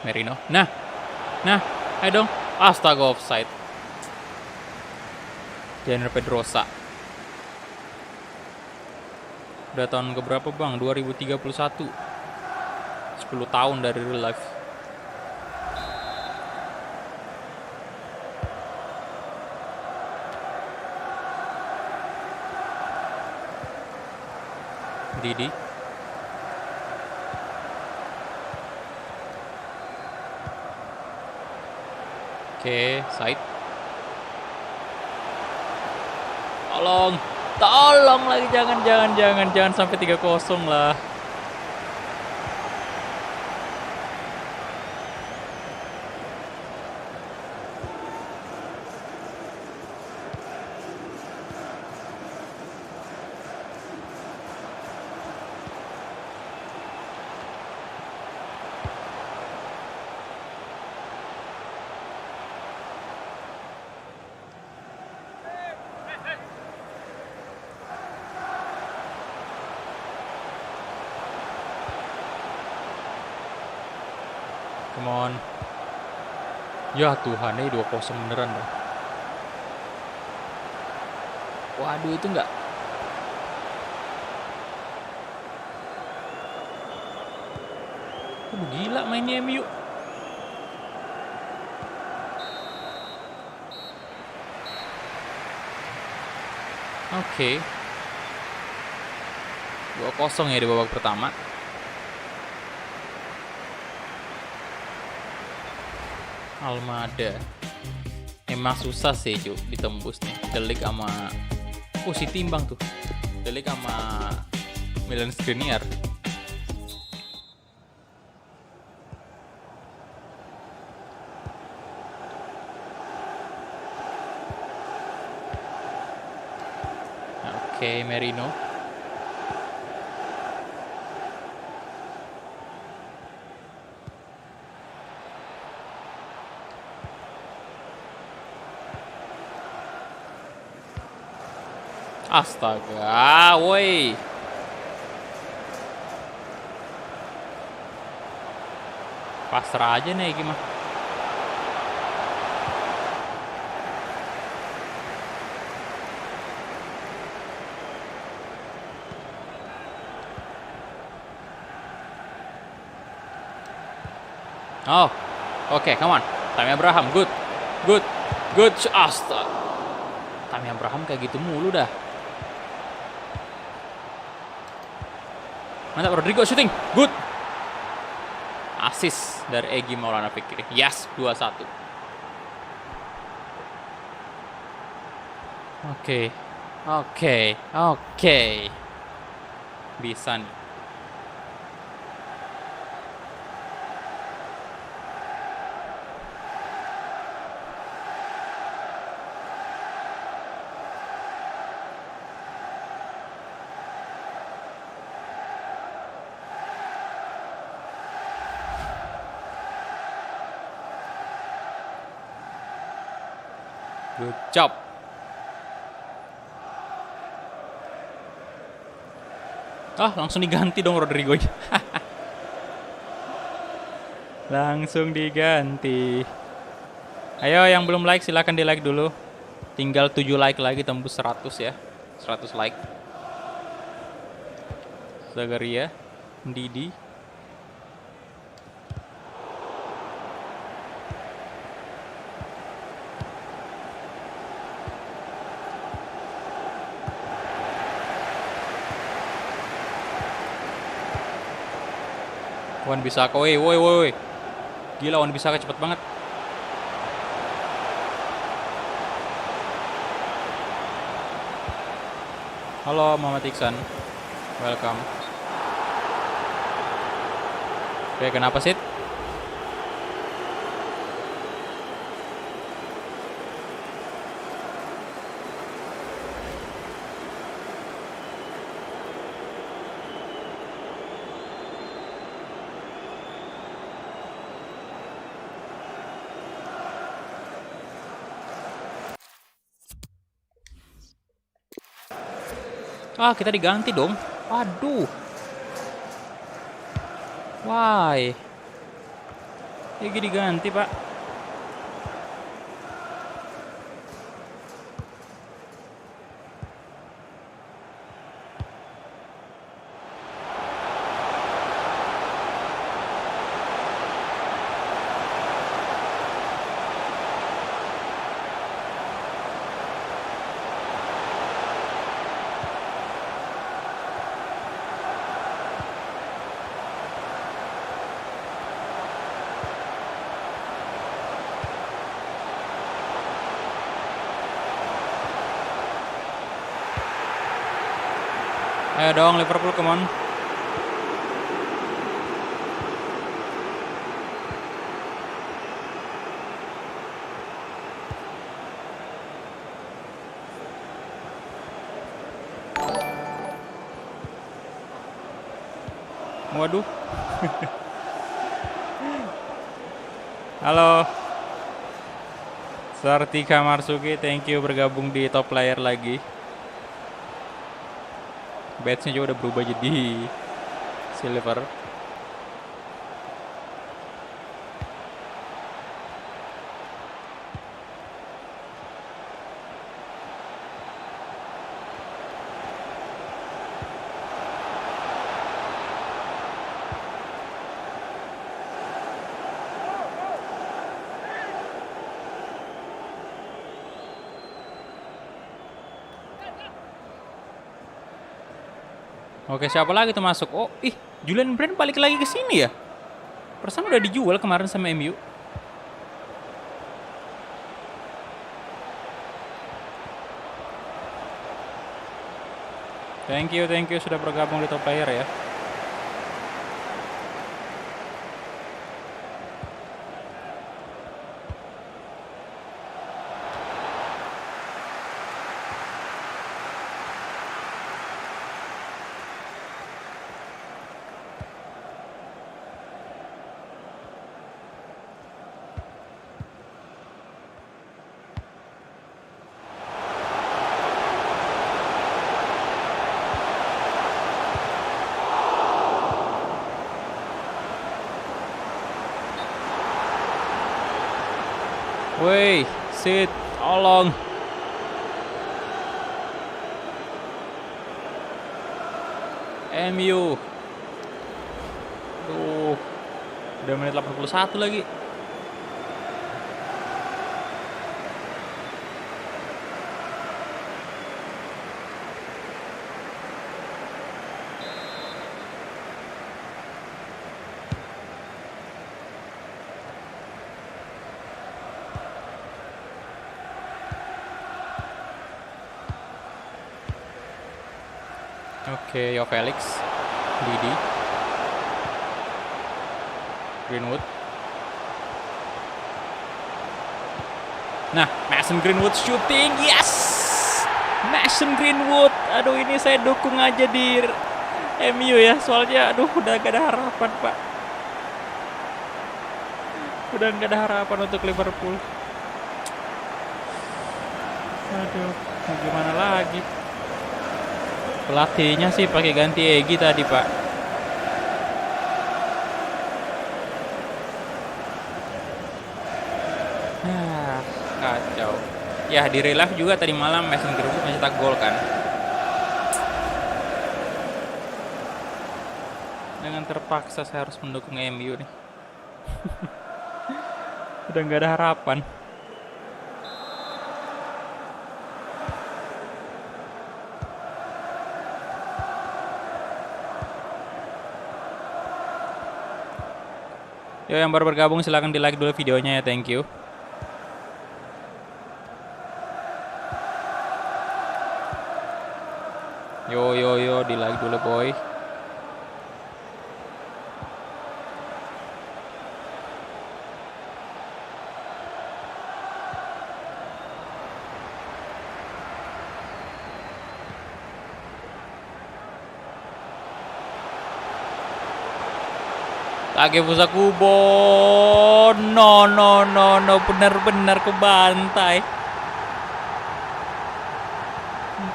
Merino. Nah, ayo dong. Astaga, offside. Janer Pedrosa. Udah tahun keberapa bang? 2031. 10 tahun dari real life. Didi. Oke, Said. Tolong lagi, jangan sampai 3-0 lah. Come on. Ya Tuhan, ini 2-0 beneran dah. Waduh, itu enggak. Aduh, gila mainnya MU. Oke. 2-0 ya di babak pertama. Almada. Emang susah sih Cuk ditembus nih. Delik sama si timbang tuh. Delik sama Milan Skriniar. Oke, Merino. Astaga, woi. Pasrah aja nih gimana. Oh, oke, come on. Tammy Abraham, good, good, good. Astaga, Tammy Abraham kayak gitu mulu dah. Mantap, Rodrigo shooting, good. Assist dari Egy Maulana Fikri. Yes, 2-1. Oke. Bisa nih. Good job. Langsung diganti dong Rodrigo. Langsung diganti. Ayo yang belum like silahkan di like dulu. Tinggal 7 like lagi tembus 100 ya. 100 like. Zagaria, Didi. Wan Bisaka, woi. Gila, Wan Bisaka cepet banget. Halo Muhammad Iksan, welcome. Oke, kenapa sih? Kita diganti dong. Aduh. Why? Lagi diganti, Pak. Ayo dong Liverpool, come on. Waduh. Halo. Sartika Marsuki, thank you bergabung di top player lagi. Badge-nya juga udah berubah jadi silver. Oke, siapa lagi tuh masuk? Oh, Julian Brand balik lagi ke sini ya? Perasaan udah dijual kemarin sama MU. Thank you sudah bergabung di top player ya. Woi, sit, tolong. MU. Tuh, udah menit 81 lagi. Oke, Yo Felix, Didi, Greenwood. Nah, Mason Greenwood shooting, yes! Mason Greenwood, aduh ini saya dukung aja di MU ya, soalnya aduh udah gak ada harapan pak. Udah gak ada harapan untuk Liverpool. Aduh, mau gimana lagi? Pelatihnya sih pakai ganti Egy tadi pak. Kacau. Ya di real life juga tadi malam Mason Greenwood mencetak gol kan. Dengan terpaksa saya harus mendukung MU nih. Udah nggak ada harapan. Yo yang baru bergabung silahkan di like dulu videonya ya, thank you. Yo di like dulu boy. Takefusa Kubo. No, benar-benar kebantai.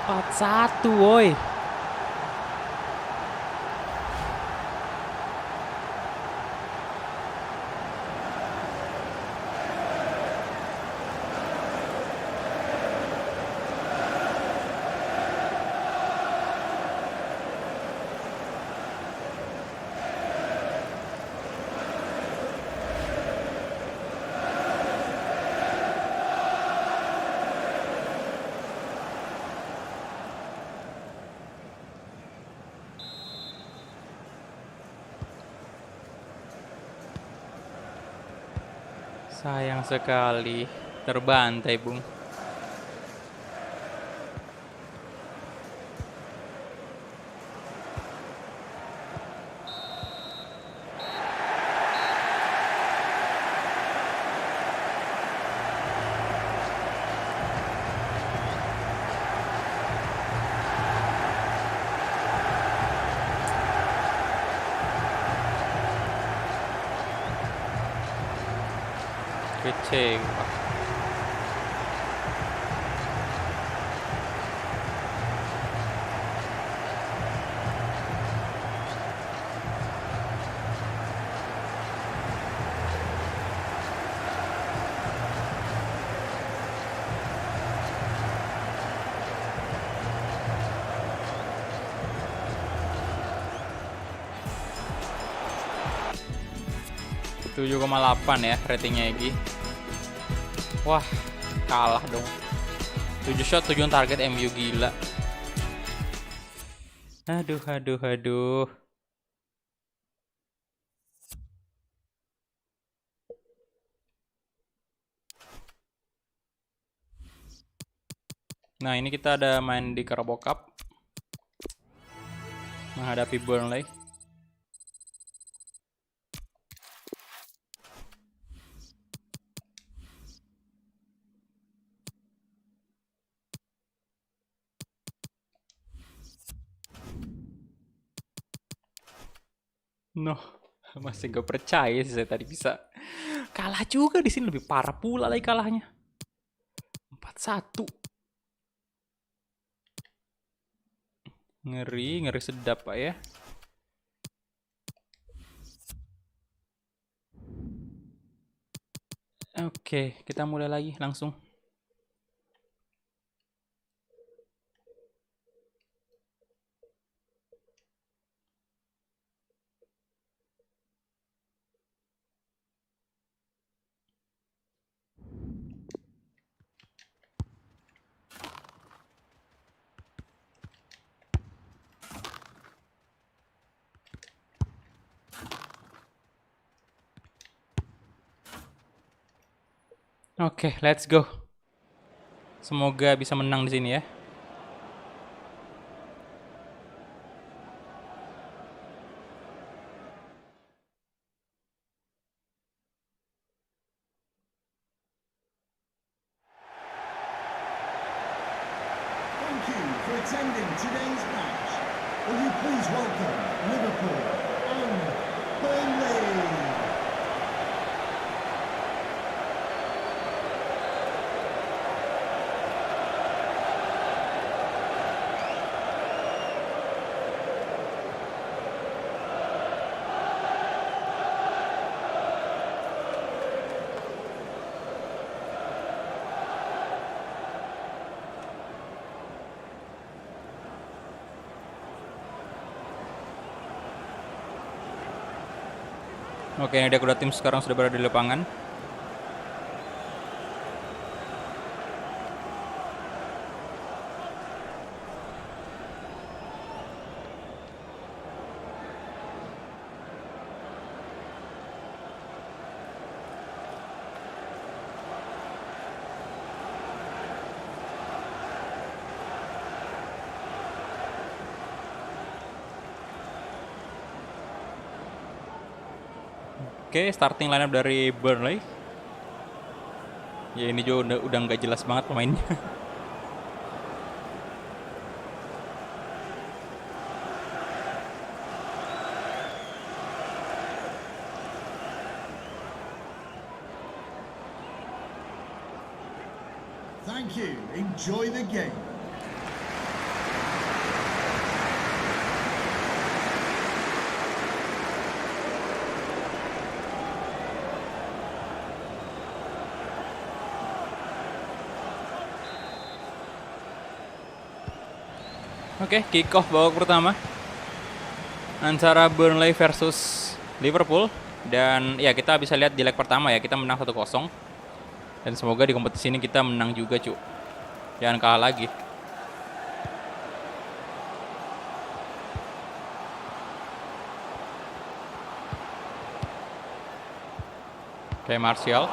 4-1 woi. Sayang sekali, terbantai bung. Kecewa. Tujuh 7,8 ya ratingnya Egy. Wah, kalah dong. 7 shot 7 target MU, gila. Aduh. Nah, ini kita ada main di Carabao Cup menghadapi Burnley. No, masih gak percaya sih saya tadi bisa kalah juga di sini, lebih parah pula lagi kalahnya. 4-1. Ngeri sedap pak ya. Oke, kita mulai lagi langsung. Oke, let's go. Semoga bisa menang di sini ya. Thank you for attending today's match. Will you please welcome Liverpool and Burnley? Oke, ini dia kedua tim sekarang sudah berada di lapangan. Oke, starting lineup dari Burnley. Ya ini juga udah nggak jelas banget pemainnya. Thank you. Enjoy the game. Oke, kick off babak pertama antara Burnley versus Liverpool. Dan ya kita bisa lihat di leg pertama ya, kita menang 1-0. Dan semoga di kompetisi ini kita menang juga, cu. Jangan kalah lagi. Oke, Martial.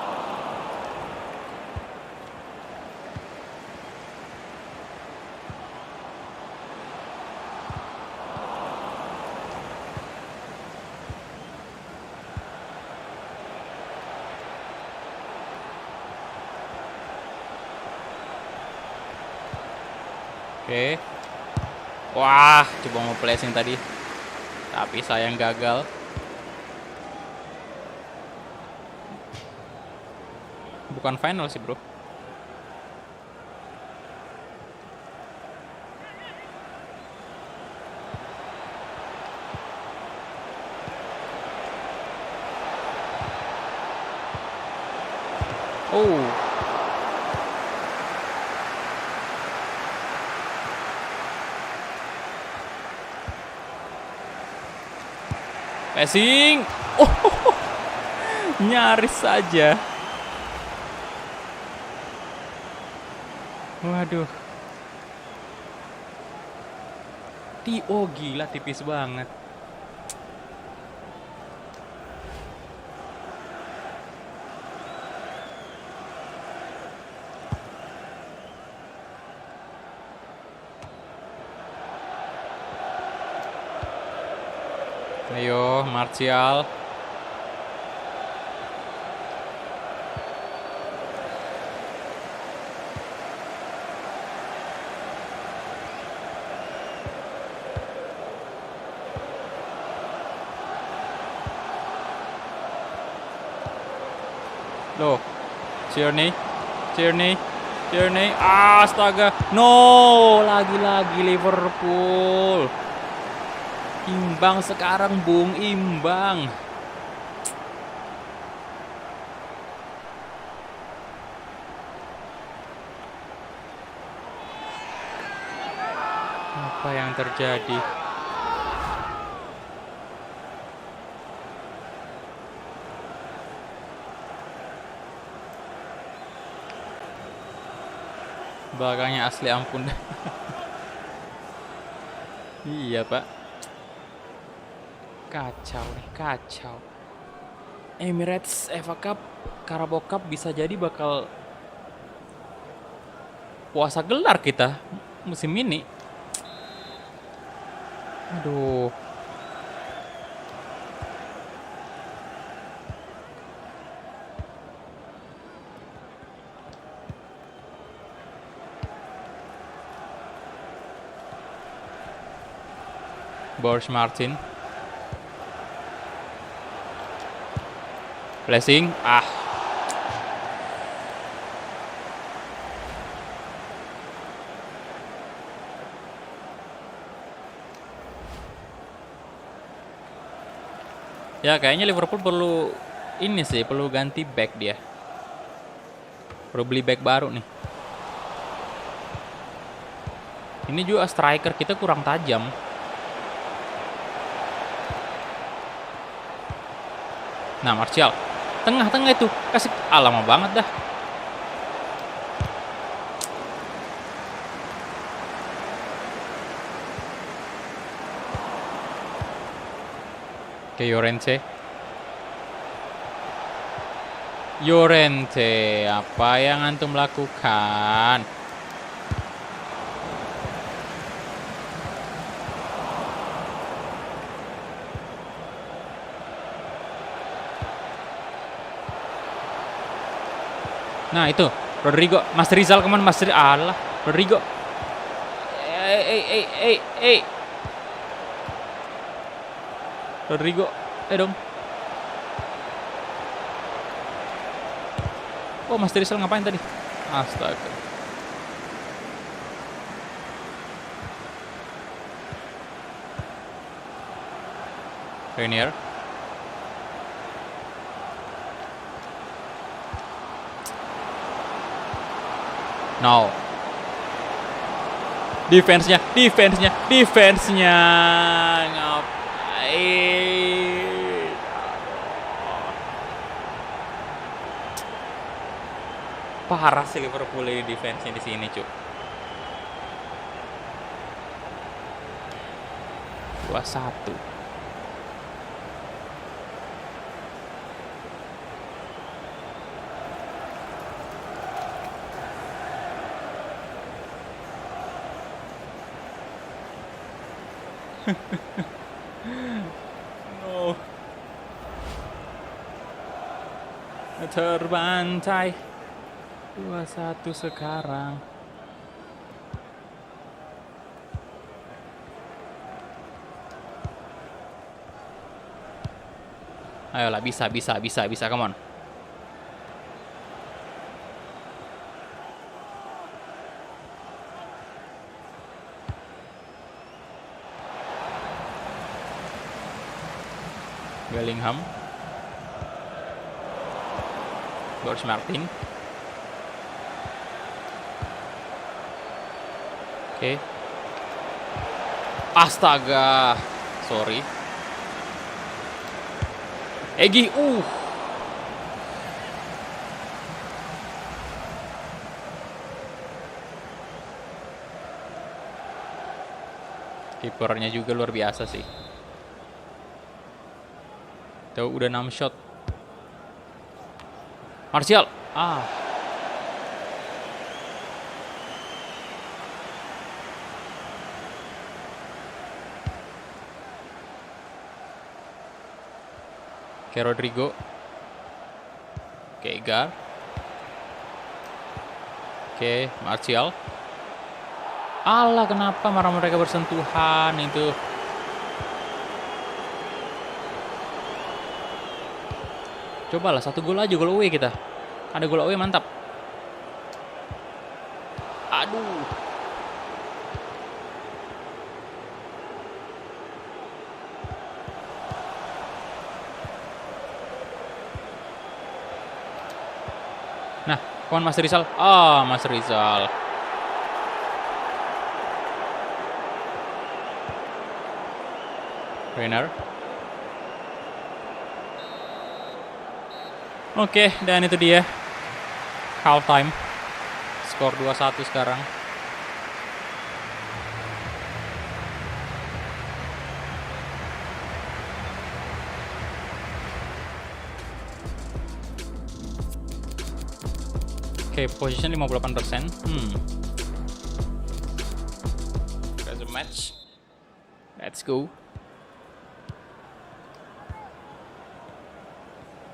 Oke. Wah, coba mau placing tadi. Tapi sayang gagal. Bukan final sih, bro. Oh. Passing. Oh, nyaris saja. Waduh. Oh gila, tipis banget. Ayo, Martial. Loh, Tierney. Astaga. No, lagi-lagi Liverpool. Imbang sekarang, Bung, imbang. Apa yang terjadi? Belakangnya asli ampun. Iya, Pak. Kacau nih, kacau. Emirates FA Cup, Carabao Cup bisa jadi bakal puasa gelar kita musim ini. Aduh. Boris Martin. Blessing. Ah. Ya kayaknya Liverpool perlu ini sih, perlu ganti back dia. Perlu beli back baru nih. Ini juga striker kita kurang tajam. Nah, Martial. Tengah-tengah itu. Kasih lama banget dah. Oke, Llorente. Llorente, apa yang antum lakukan? Nah itu Rodrigo, Mas Rizal kemana Mas Rizal? Alah, Rodrigo. Rodrigo, dong. Oh, Mas Rizal ngapain tadi? Astaga. Rainier. No. Defense-nya. Ngapain? Parah sih Liverpool ini defense-nya di sini, Cuk. 2-1. No. Terbantai. 2-1 sekarang. Ayolah, bisa, come on. Bellingham. Boris Martin. Oke. Astaga. Sorry. Egi. Kipernya juga luar biasa sih. Tuh udah 6 shot. Martial. Oke, Rodrigo. Oke, Gar. Oke, Martial. Alah, kenapa marah mereka bersentuhan itu? Cobalah 1 gol aja, gol away kita. Ada gol away, mantap. Aduh. Nah, kawan Mas Rizal. Mas Rizal. Rainer. Oke, dan itu dia half time. Skor 2-1 sekarang. Oke, position 58%. There's a match. Let's go.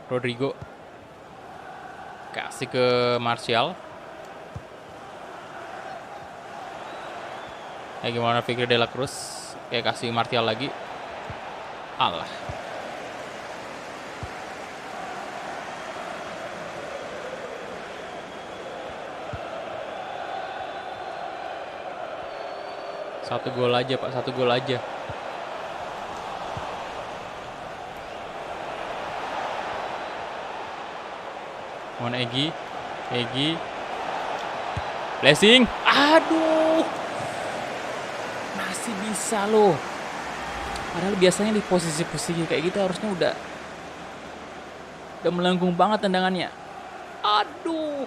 Rodrigo kasih ke Martial. Gimana pikir De La Cruz? Kasih Martial lagi. Alah. Satu gol aja Pak, 1 gol aja. Mana Egy? Blessing. Aduh. Masih bisa loh. Padahal biasanya di posisi-posisi kayak gitu harusnya udah melengkung banget tendangannya. Aduh.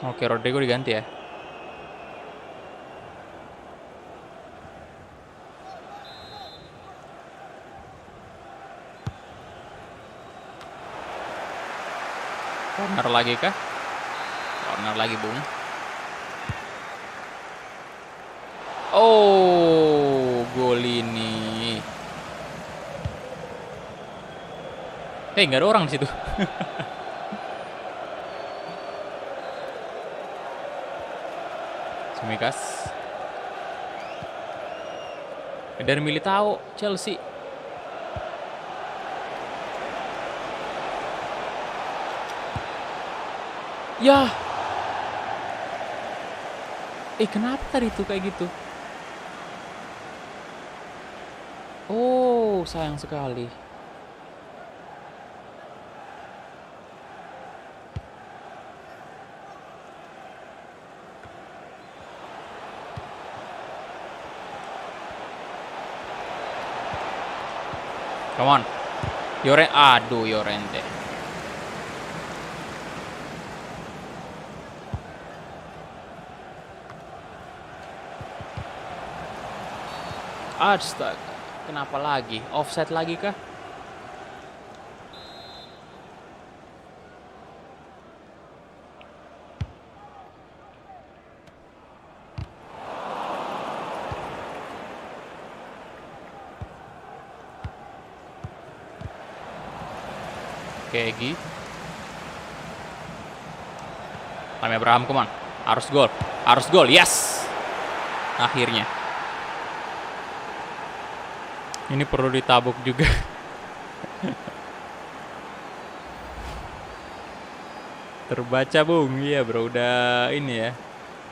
Oke, Rodrigo diganti ya. Corner lagi kah? Corner lagi, Bung. Oh, gol ini. Nggak ada orang di situ. Tsimikas. Dari Militao, Chelsea. Ya. Kenapa tadi tuh kayak gitu? Oh, sayang sekali. Come on. Llorente. Astaga, kenapa lagi? Offset lagi kah? Oke, Egy. Tammy Abraham, come on. Harus gol. Yes. Akhirnya. Ini perlu ditabuk juga. Terbaca, Bung. Iya, Bro. Udah ini ya.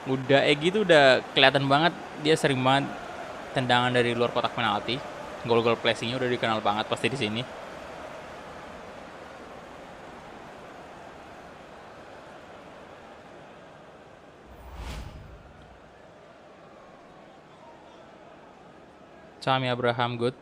Udah Egy tuh udah kelihatan banget dia sering banget tendangan dari luar kotak penalti. Gol-gol placingnya udah dikenal banget pasti di sini. Tammy Abraham good.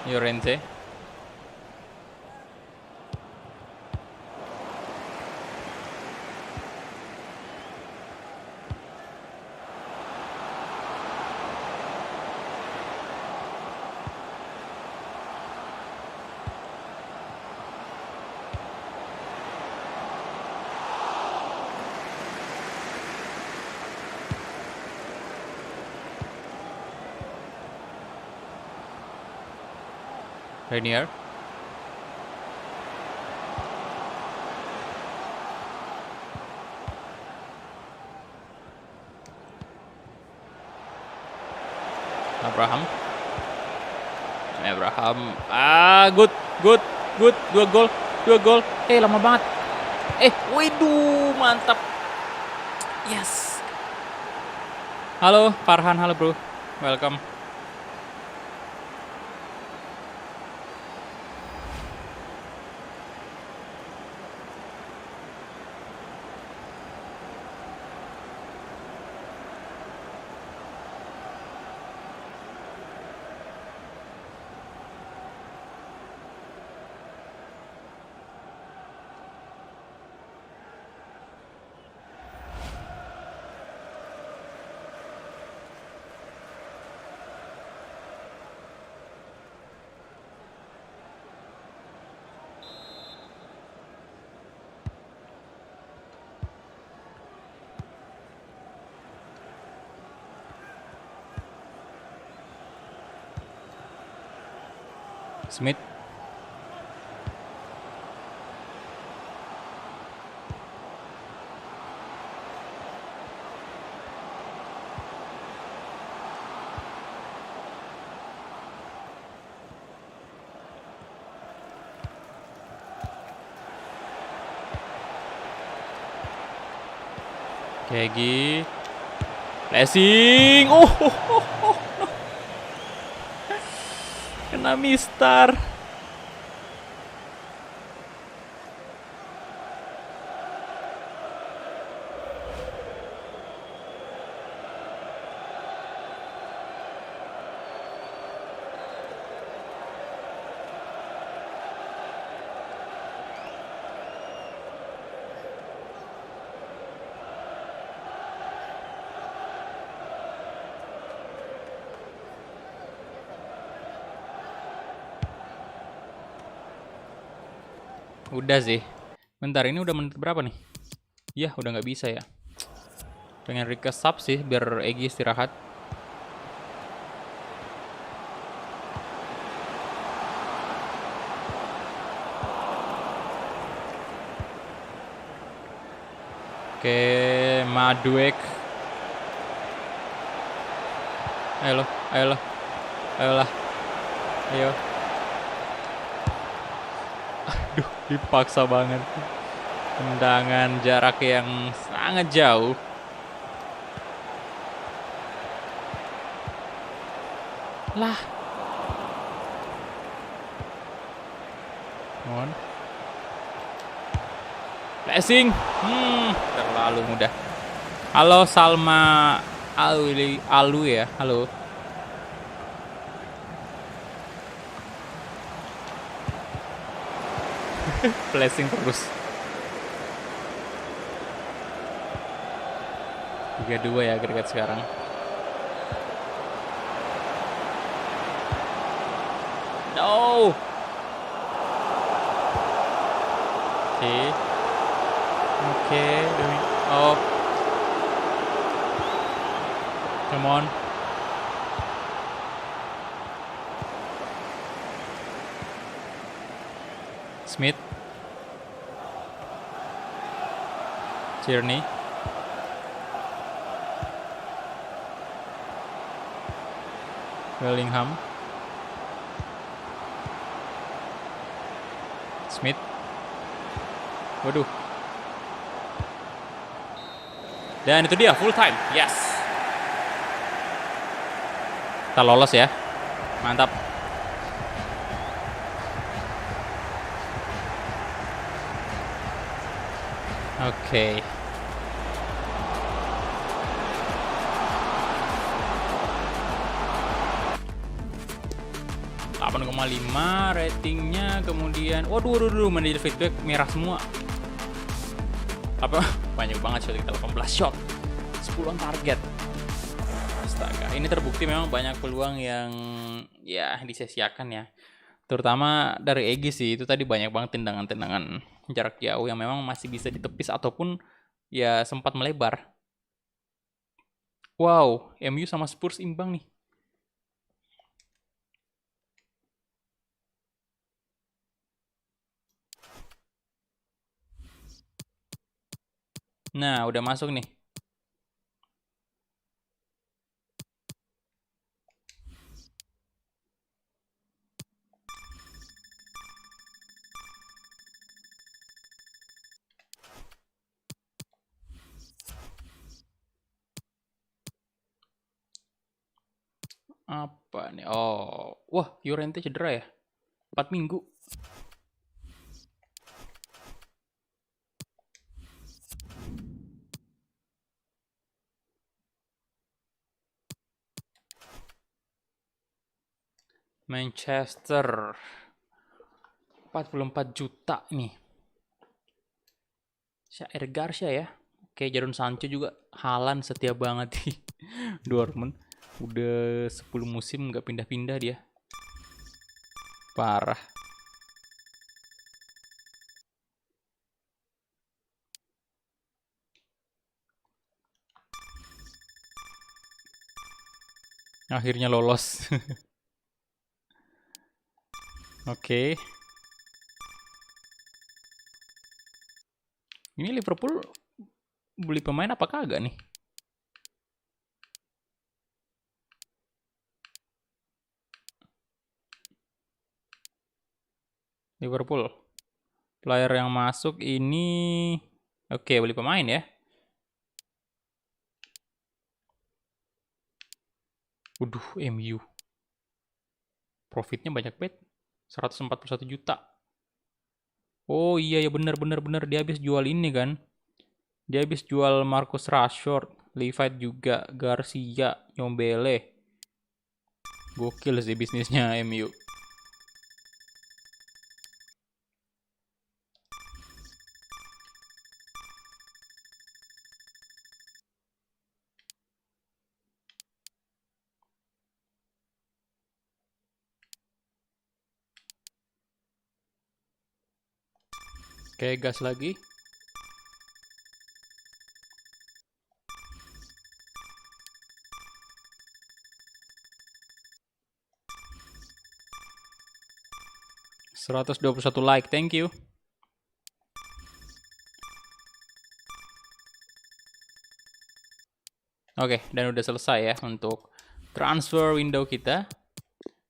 Llorente. Rainier. Abraham. Abraham. Good, good, good. Dua gol. Lama banget. Waduh, mantap. Yes. Halo, Farhan. Halo, bro. Welcome. Smith. Kegi. Blessing. Kena mistar. Udah sih. Bentar, ini udah menit berapa nih? Ya, udah nggak bisa ya. Pengen request sub sih, biar Egy istirahat. Oke, Maduek. Ayolah. Ayo. Aduh, dipaksa banget. Tendangan jarak yang sangat jauh. Lah. Mohon. Blessing. Terlalu mudah. Halo Salma Alu ya. Halo. Blessing terus. 3-2 ya agregat sekarang. No. Oke, oh. Come on. Smith. Tierney. Bellingham. Smith. Waduh. Dan itu dia full time. Yes. Kita lolos ya. Mantap. Oke. 8,5 ratingnya, kemudian waduh manajer feedback merah semua. Apa banyak banget shot kita, 18 shot, 10 on target. Astaga, ini terbukti memang banyak peluang yang ya disia-siakan ya. Terutama dari Egy sih, itu tadi banyak banget tendangan-tendangan jarak jauh yang memang masih bisa ditepis ataupun ya sempat melebar. Wow, MU sama Spurs imbang nih. Nah, udah masuk nih. Apa nih? Oh, wah, Llorente cedera ya? 4 minggu. Manchester 44 juta nih. Syair Garcia ya. Oke, Jadon Sancho juga. Haaland setia banget di Dortmund. Udah 10 musim nggak pindah-pindah dia. Parah. Akhirnya lolos. Oke. Ini Liverpool beli pemain apa kagak nih? Liverpool. Player yang masuk ini... Oke, beli pemain ya. Waduh, MU. Profitnya banyak banget. 141 juta. Oh iya ya bener. Dia habis jual ini kan. Dia habis jual Marcus Rashford. Levi juga. Garcia. Nyombele. Gokil sih bisnisnya MU. Oke, gas lagi. ...121 like, thank you. Oke, dan udah selesai ya untuk transfer window kita.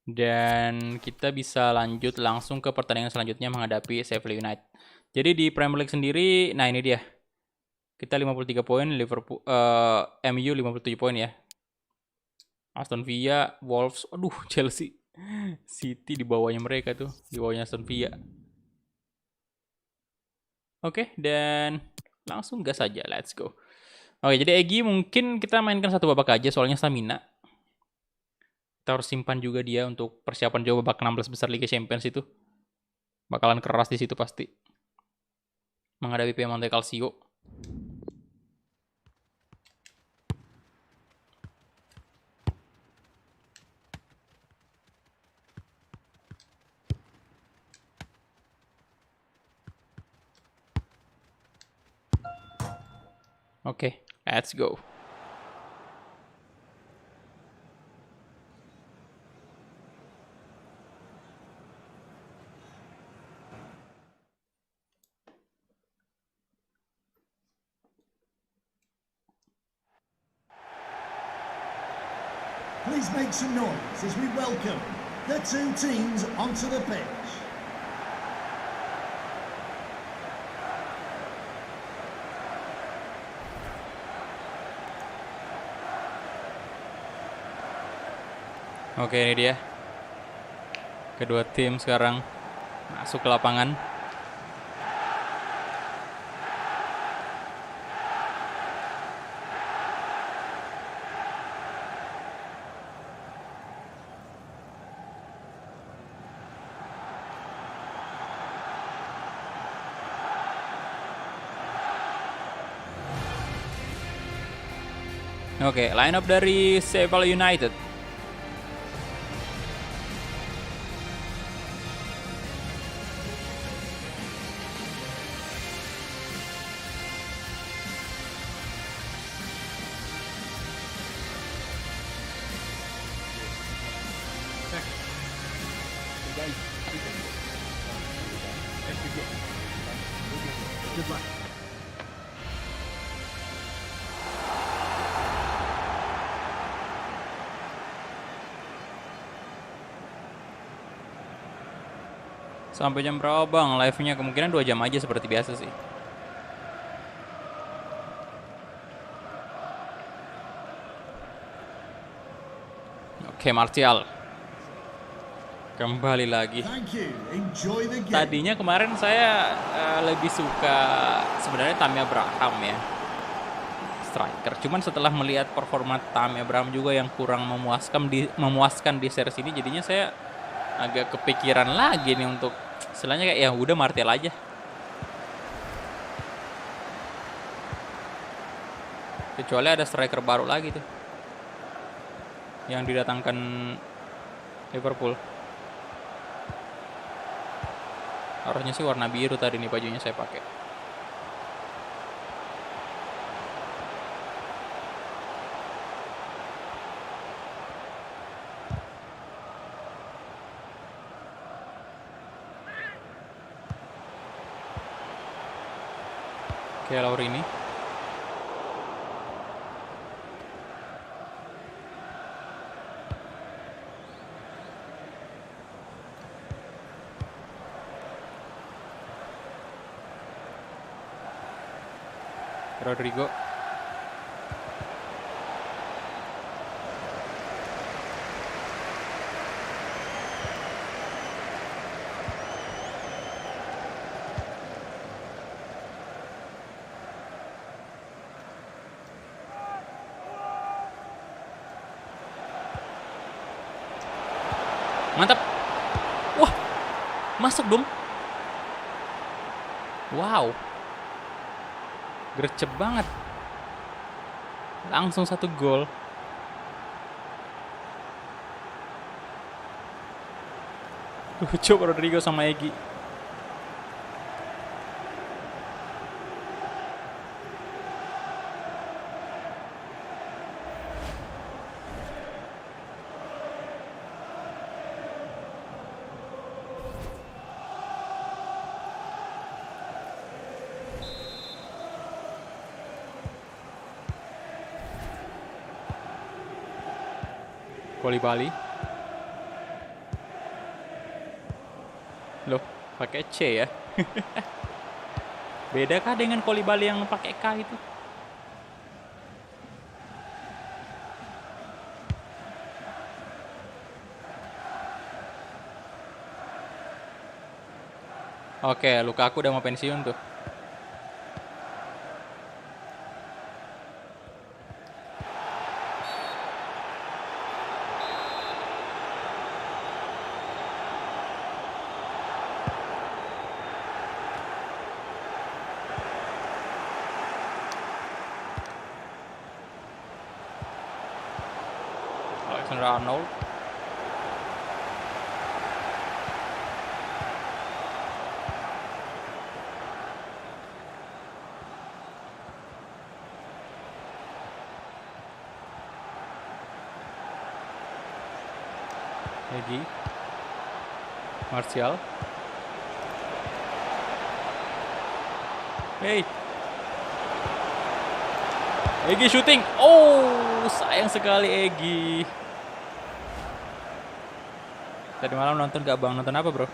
Dan kita bisa lanjut langsung ke pertandingan selanjutnya menghadapi Sheffield United. Jadi di Premier League sendiri, nah ini dia. Kita 53 poin, Liverpool, MU 57 poin ya. Aston Villa, Wolves, aduh Chelsea. City di bawahnya mereka tuh, di bawahnya Aston Villa. Oke, dan langsung gas aja, let's go. Oke, jadi Egy mungkin kita mainkan satu babak aja soalnya stamina. Kita harus simpan juga dia untuk persiapan jauh babak 16 besar Liga Champions itu. Bakalan keras di situ pasti. Menghadapi Piemonte Calcio. Oke, let's go. Please make some noise as we welcome the two teams onto the pitch. Oke, ini dia. Kedua tim sekarang masuk ke lapangan. Oke, line up dari Sheffield United. Sampai jam berapa bang? Live-nya kemungkinan 2 jam aja seperti biasa sih. Oke, Martial. Kembali lagi. Thank you. Enjoy the game. Tadinya kemarin saya lebih suka sebenarnya Tammy Abraham ya, striker. Cuman setelah melihat performa Tammy Abraham juga yang kurang memuaskan di series ini, jadinya saya agak kepikiran lagi nih untuk istilahnya kayak ya udah Martial aja. Kecuali ada striker baru lagi tuh yang didatangkan Liverpool. Harusnya sih warna biru tadi nih bajunya saya pakai. Oke, Laurini. Rodrigo. Mantap. Wah, masuk dong. Wow. Gercep banget. Langsung 1 gol. Coba Rodrigo sama Egy. Koulibaly. Loh, pakai C ya. Beda kah dengan Koulibaly yang pakai K itu? Oke, Lukaku udah mau pensiun tuh. Alexander Arnold. Egy. Martial. Hey. Egy shooting. Oh, sayang sekali Egy. Tadi malam nonton gak bang? Nonton apa bro?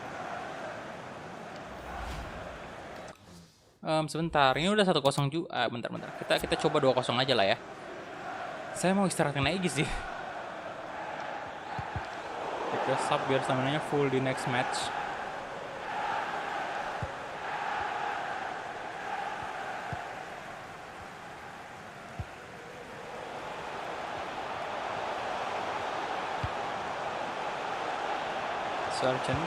Sebentar, ini udah 1-0 juga. Bentar. Kita coba 2-0 aja lah ya. Saya mau istirahatin Egy sih. Kita sub biar stamina-nya full di next match. Sargent.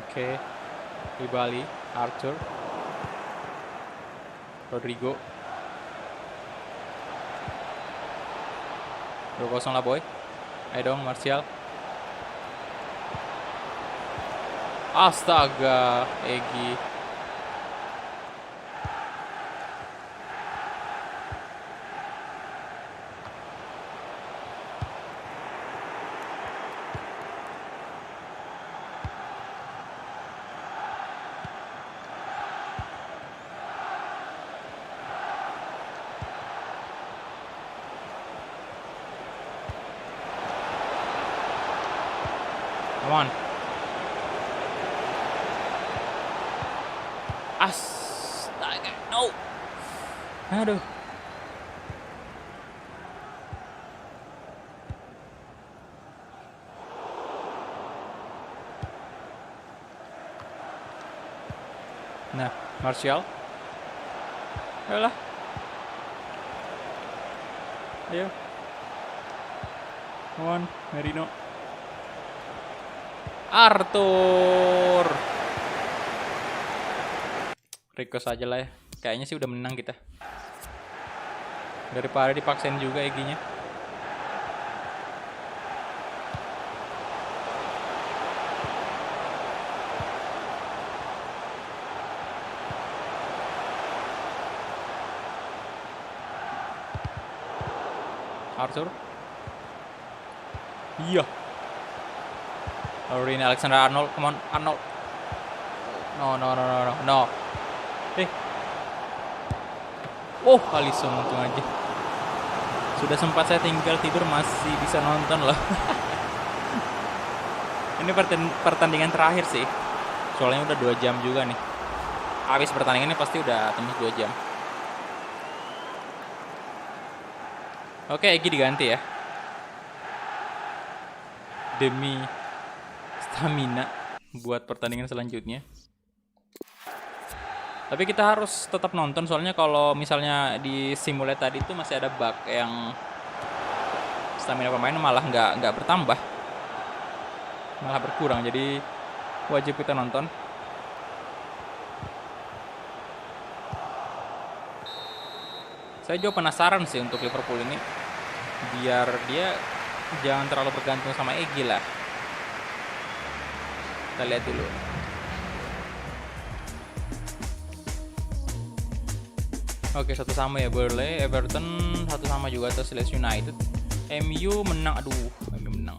Oke. Koulibaly, Arthur, Rodrigo. 2-0 lah boy. Ayo dong Martial. Astaga, Egy. Come on. Astaga, no. Aduh. Nah, Martial. Ayolah. Ayo. Come on, Merino. Arthur. Request aja lah ya. Kayaknya sih udah menang kita. Daripada dipaksain juga Egy-nya. Arthur. Iya. Lalu ini Alexander Arnold. Come on, Arnold. No. Oh, Alisson untung aja. Sudah sempat saya tinggal tidur masih bisa nonton loh. Ini pertandingan terakhir sih. Soalnya udah 2 jam juga nih. Habis pertandingan ini pasti udah tembus 2 jam. Oke, Egy diganti ya. Demi stamina buat pertandingan selanjutnya. Tapi kita harus tetap nonton soalnya kalau misalnya di simulate tadi itu masih ada bug yang stamina pemain malah nggak bertambah, malah berkurang. Jadi wajib kita nonton. Saya juga penasaran sih untuk Liverpool ini, biar dia jangan terlalu bergantung sama Egy lah. Kita lihat dulu. Oke, 1-1 ya Burnley, Everton 1-1 juga atas Leeds United. MU menang, MU menang.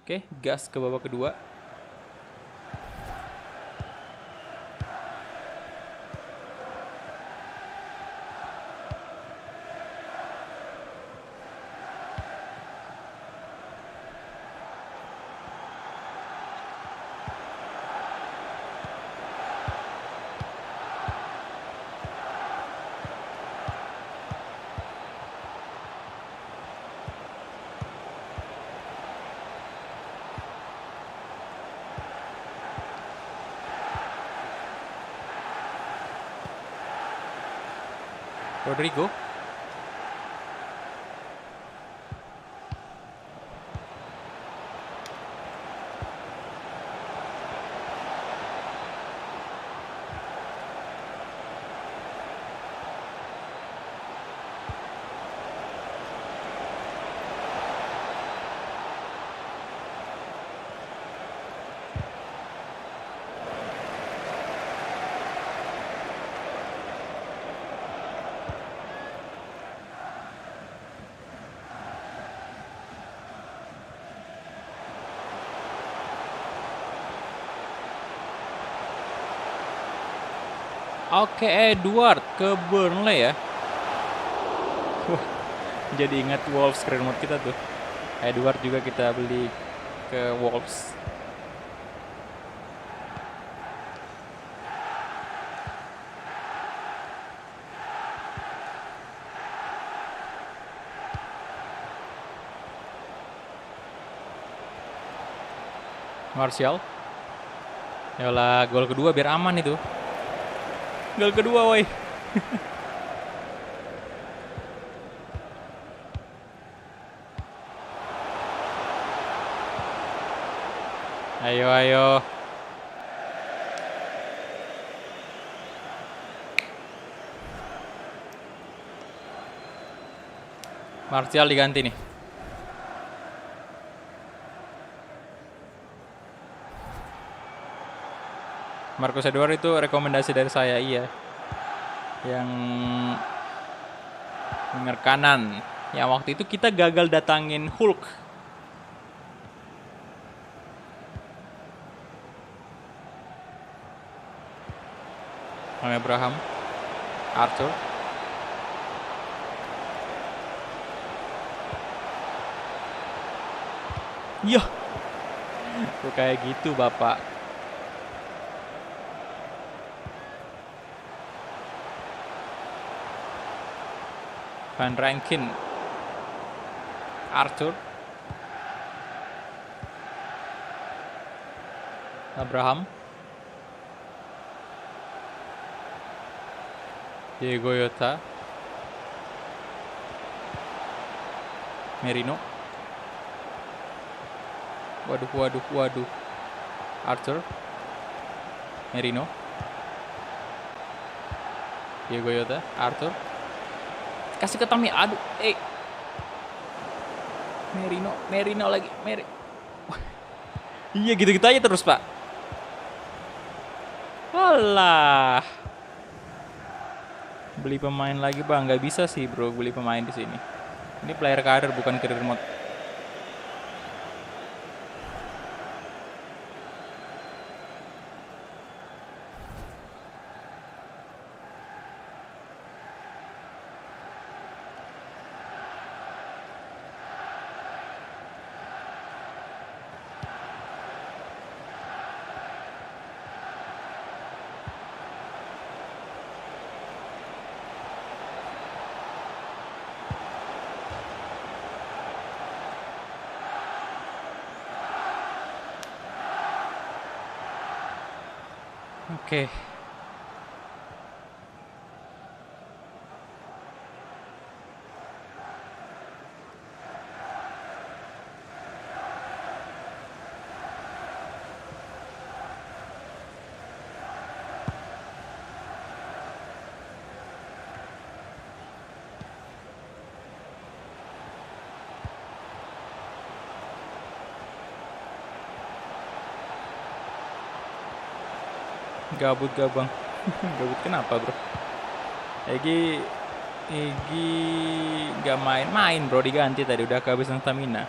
Oke, gas ke babak kedua. Rodrigo. Oke, Edward ke Burnley ya. Wah, jadi ingat Wolves keren banget kita tuh. Edward juga kita beli ke Wolves. Martial. Yalah, gol kedua biar aman itu. Gol kedua, woi. Ayo. Martial diganti nih. Marcus Edward itu rekomendasi dari saya, iya. Yang winger kanan. Yang waktu itu kita gagal datangin Hulk. Abraham. Arthur. Iya. Kok kayak gitu, Bapak? Van Rankin. Arthur. Abraham. Diego Yota. Merino. Waduh. Arthur. Merino. Diego Yota. Arthur. Kasih ke Tommy. Aduh. Merino lagi. Iya gitu-gitu aja terus, Pak. Alah. Beli pemain lagi, Bang. Nggak bisa sih, Bro, beli pemain di sini. Ini player karir bukan career mode. Oke. Gabut Gabang. Gabut kenapa, Bro? Egi nggak main, Bro, diganti tadi udah kehabisan stamina.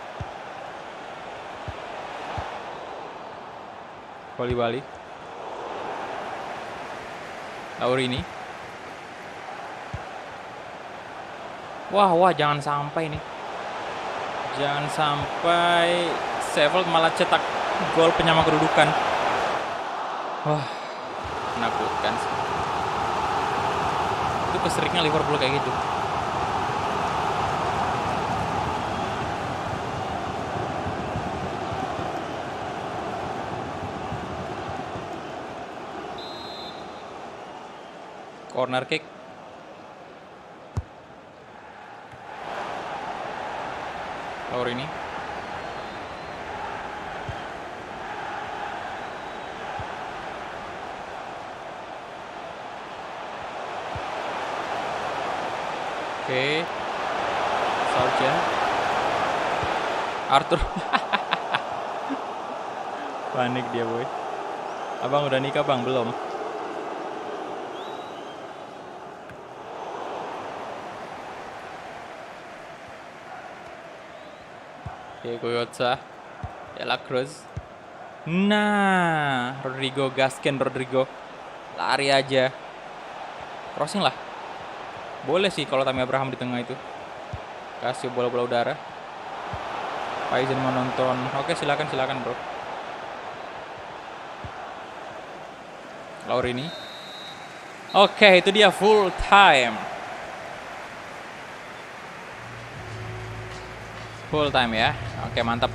Bali. Laurini. Wah, jangan sampai nih. Jangan sampai Sheffield malah cetak gol penyama kedudukan. Wah, menakutkan sih. Itu keseringnya Liverpool kayak gitu. Corner kick. Laurini. Oke. Sargent. Arthur. Panik dia, boy. Abang udah nikah, Bang? Belum. Diego Yota. Ella Cruz. Nah, Rodrigo. Lari aja. Crossing lah. Boleh sih kalau Tammy Abraham di tengah itu. Kasih bola-bola udara. Pak izin menonton. Oke, silakan, Bro. Laurini. Oke, itu dia full time. Full time ya. Oke, mantap.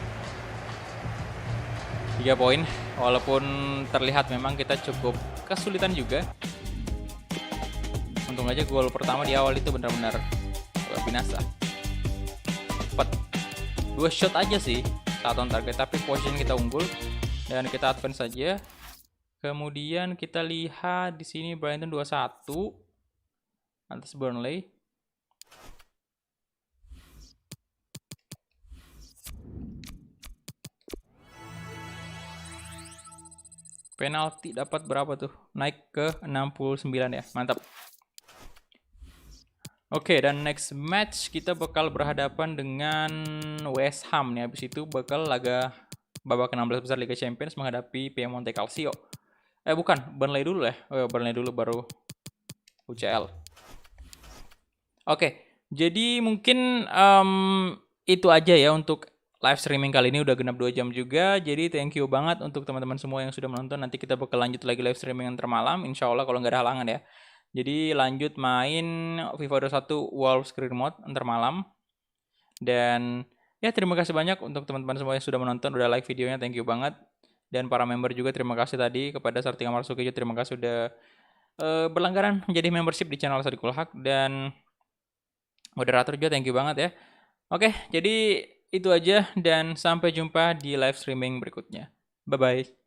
3 poin. Walaupun terlihat memang kita cukup kesulitan juga. Untung aja gol pertama di awal itu benar-benar luar binasa. Cepat. 2 shot aja sih saat on target, tapi position kita unggul dan kita advance saja. Kemudian kita lihat di sini Brighton 2-1 atas Burnley. Penalti dapat berapa tuh? Naik ke 69 ya. Mantap. Oke, dan next match kita bakal berhadapan dengan West Ham nih. Habis itu bakal laga babak 16 besar Liga Champions menghadapi Piemonte Calcio. Bukan, Burnley dulu ya. Burnley dulu baru UCL. Oke, jadi mungkin itu aja ya untuk live streaming kali ini udah genap 2 jam juga. Jadi thank you banget untuk teman-teman semua yang sudah menonton. Nanti kita bakal lanjut lagi live streaming ntar malam, insya Allah kalau nggak ada halangan ya. Jadi lanjut main FIFA 21 Wolves Career Mode ntar malam. Dan ya terima kasih banyak untuk teman-teman semua yang sudah menonton, udah like videonya, thank you banget. Dan para member juga terima kasih tadi kepada Sartika Marsuki, terima kasih sudah berlangganan menjadi membership di channel Sadikul Haq. Dan moderator juga thank you banget ya. Oke, jadi itu aja dan sampai jumpa di live streaming berikutnya. Bye-bye.